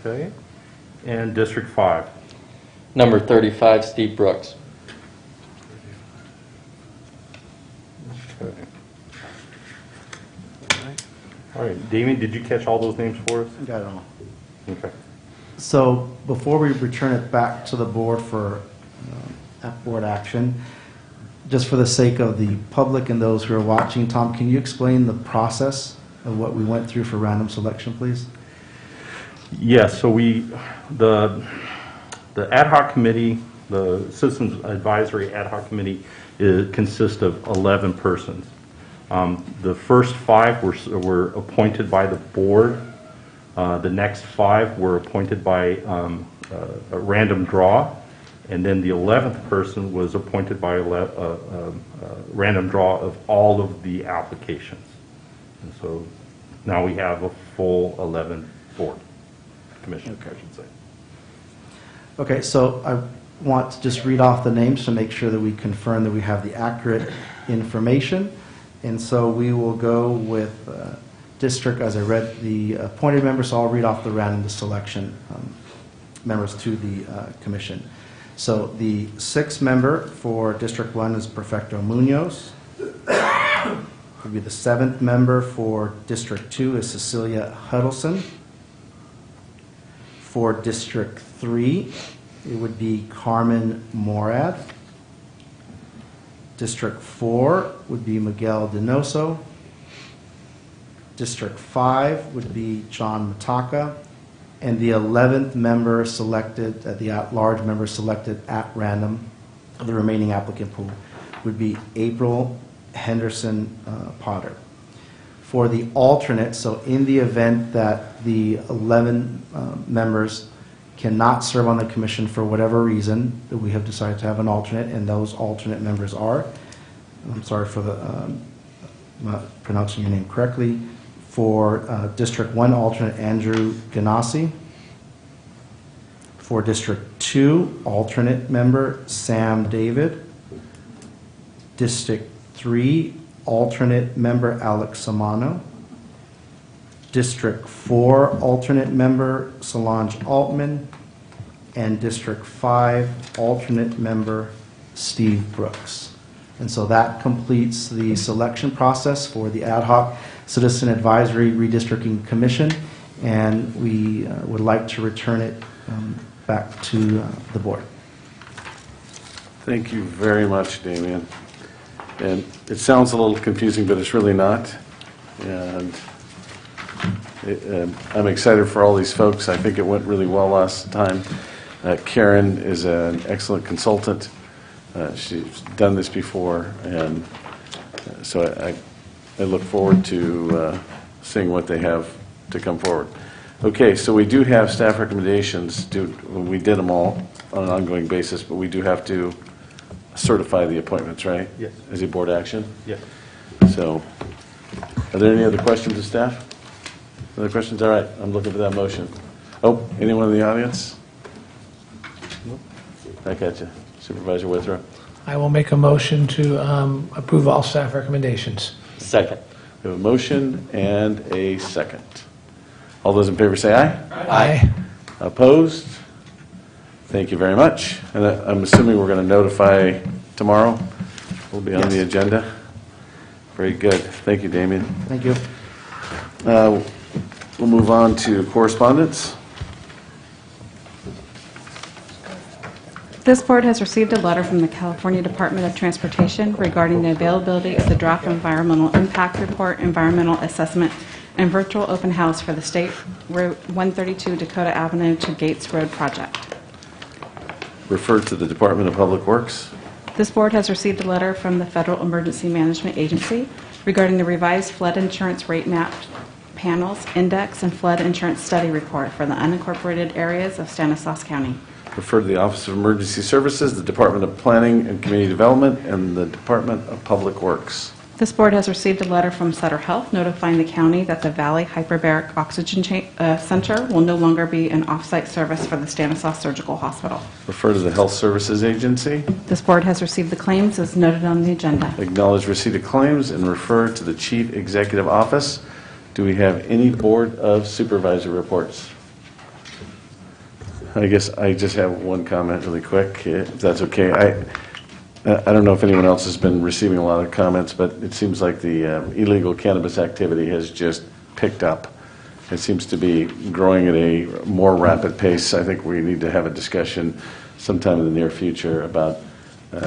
Okay. And District 5. Number 35, Steve Brooks. Okay. All right. Damien, did you catch all those names for us? Got it all. Okay. So before we return it back to the board for board action, just for the sake of the public and those who are watching, Tom, can you explain the process of what we went through for random selection, please? Yes, so the ad hoc committee, the Citizens Advisory Ad hoc Committee consists of 11 persons. The first 5 were appointed by the board. The next 5 were appointed by a random draw. And then the 11th person was appointed by a random draw of all of the applications. And so now we have a full 11 board, commission, I should say. Okay, so I want to just read off the names to make sure that we confirm that we have the accurate information. And so we will go with district, as I read the appointed members, so I'll read off the random selection members to the commission. So the sixth member for District 1 is Perfecto Munoz. Would be the seventh member for District 2 is Cecilia Huddleston. For District 3, it would be Carmen Morad. District 4 would be Miguel Donoso. District 5 would be John Mataka. And the 11th member selected, the at-large member selected at random of the remaining applicant pool would be April Henderson Potter. For the alternate, so in the event that the 11 members cannot serve on the commission for whatever reason, that we have decided to have an alternate, and those alternate members are, I'm sorry for the not pronouncing your name correctly, for District 1 alternate Andrew Ganassi. For District 2 alternate member Sam David. District 3 alternate member Alex Samano. District 4 alternate member Solange Altman. And District 5 alternate member Steve Brooks. And so that completes the selection process for the Ad Hoc Citizen Advisory Redistricting Commission, and we would like to return it back to the board. Thank you very much, Damien. And it sounds a little confusing, but it's really not. And I'm excited for all these folks. I think it went really well last time. Karen is an excellent consultant. She's done this before, and so I look forward to seeing what they have to come forward. Okay, so we do have staff recommendations. We did them all on an ongoing basis, but we do have to certify the appointments, right? Yes. As a board action? Yes. So, are there any other questions of staff? Other questions? All right, I'm looking for that motion. Oh, anyone in the audience? Nope. I got you. Supervisor Withrow. I will make a motion to approve all staff recommendations. Second. We have a motion and a second. All those in favor say aye. Aye. Opposed? Thank you very much. And I'm assuming we're going to notify tomorrow? We'll be on the agenda. Very good. Thank you, Damien. Thank you. We'll move on to correspondence. This board has received a letter from the California Department of Transportation regarding the availability of the draft environmental impact report, environmental assessment, and virtual open house for the State Route 132 Dakota Avenue to Gates Road project. Referred to the Department of Public Works. This board has received a letter from the Federal Emergency Management Agency regarding the revised flood insurance rate map panels, index, and flood insurance study report for the unincorporated areas of Stanislaus County. Refer to the Office of Emergency Services, the Department of Planning and Community Development, and the Department of Public Works. This board has received a letter from Sutter Health notifying the county that the Valley Hyperbaric Oxygen Center will no longer be an off-site service for the Stanislaus Surgical Hospital. Refer to the Health Services Agency. This board has received the claims as noted on the agenda. Acknowledge receipt of claims and refer to the Chief Executive Office. Do we have any Board of Supervisor reports? I guess I just have one comment really quick, if that's okay. I don't know if anyone else has been receiving a lot of comments, but it seems like the illegal cannabis activity has just picked up. It seems to be growing at a more rapid pace. I think we need to have a discussion sometime in the near future about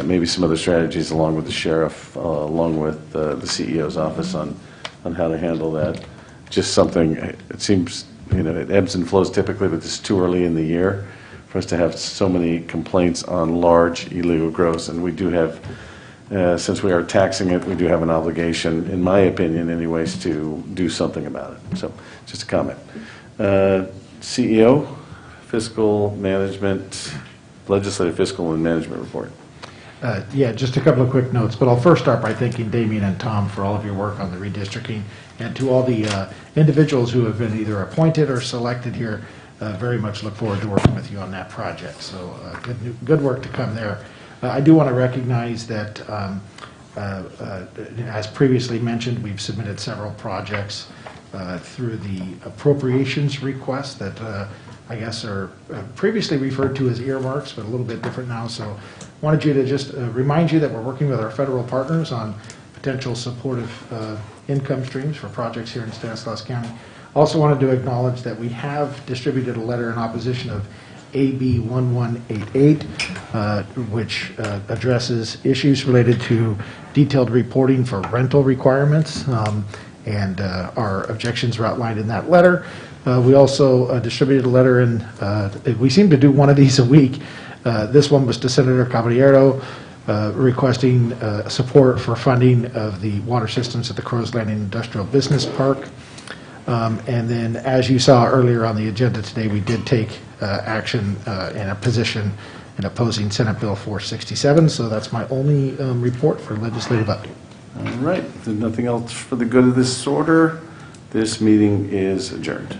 maybe some other strategies along with the sheriff, along with the CEO's office on how to handle that. Just something, it seems, it ebbs and flows typically, but it's too early in the year for us to have so many complaints on large illegal growths. And we do have, since we are taxing it, we do have an obligation, in my opinion anyways, to do something about it. So just a comment. CEO, fiscal management, legislative fiscal and management report. Yeah, just a couple of quick notes, but I'll first start by thanking Damien and Tom for all of your work on the redistricting, and to all the individuals who have been either appointed or selected here. Very much look forward to working with you on that project. So good work to come there. I do want to recognize that, as previously mentioned, we've submitted several projects through the appropriations requests that I guess are previously referred to as earmarks, but a little bit different now. So wanted you to just remind you that we're working with our federal partners on potential supportive income streams for projects here in Stanislaus County. Also wanted to acknowledge that we have distributed a letter in opposition of AB 1188, which addresses issues related to detailed reporting for rental requirements, and our objections are outlined in that letter. We also distributed a letter, and we seem to do one of these a week. This one was to Senator Caballero, requesting support for funding of the water systems at the Crows Landing Industrial Business Park. And then, as you saw earlier on the agenda today, we did take action in a position in opposing Senate Bill 467. So that's my only report for legislative update. All right. If there's nothing else for the good of this order, this meeting is adjourned.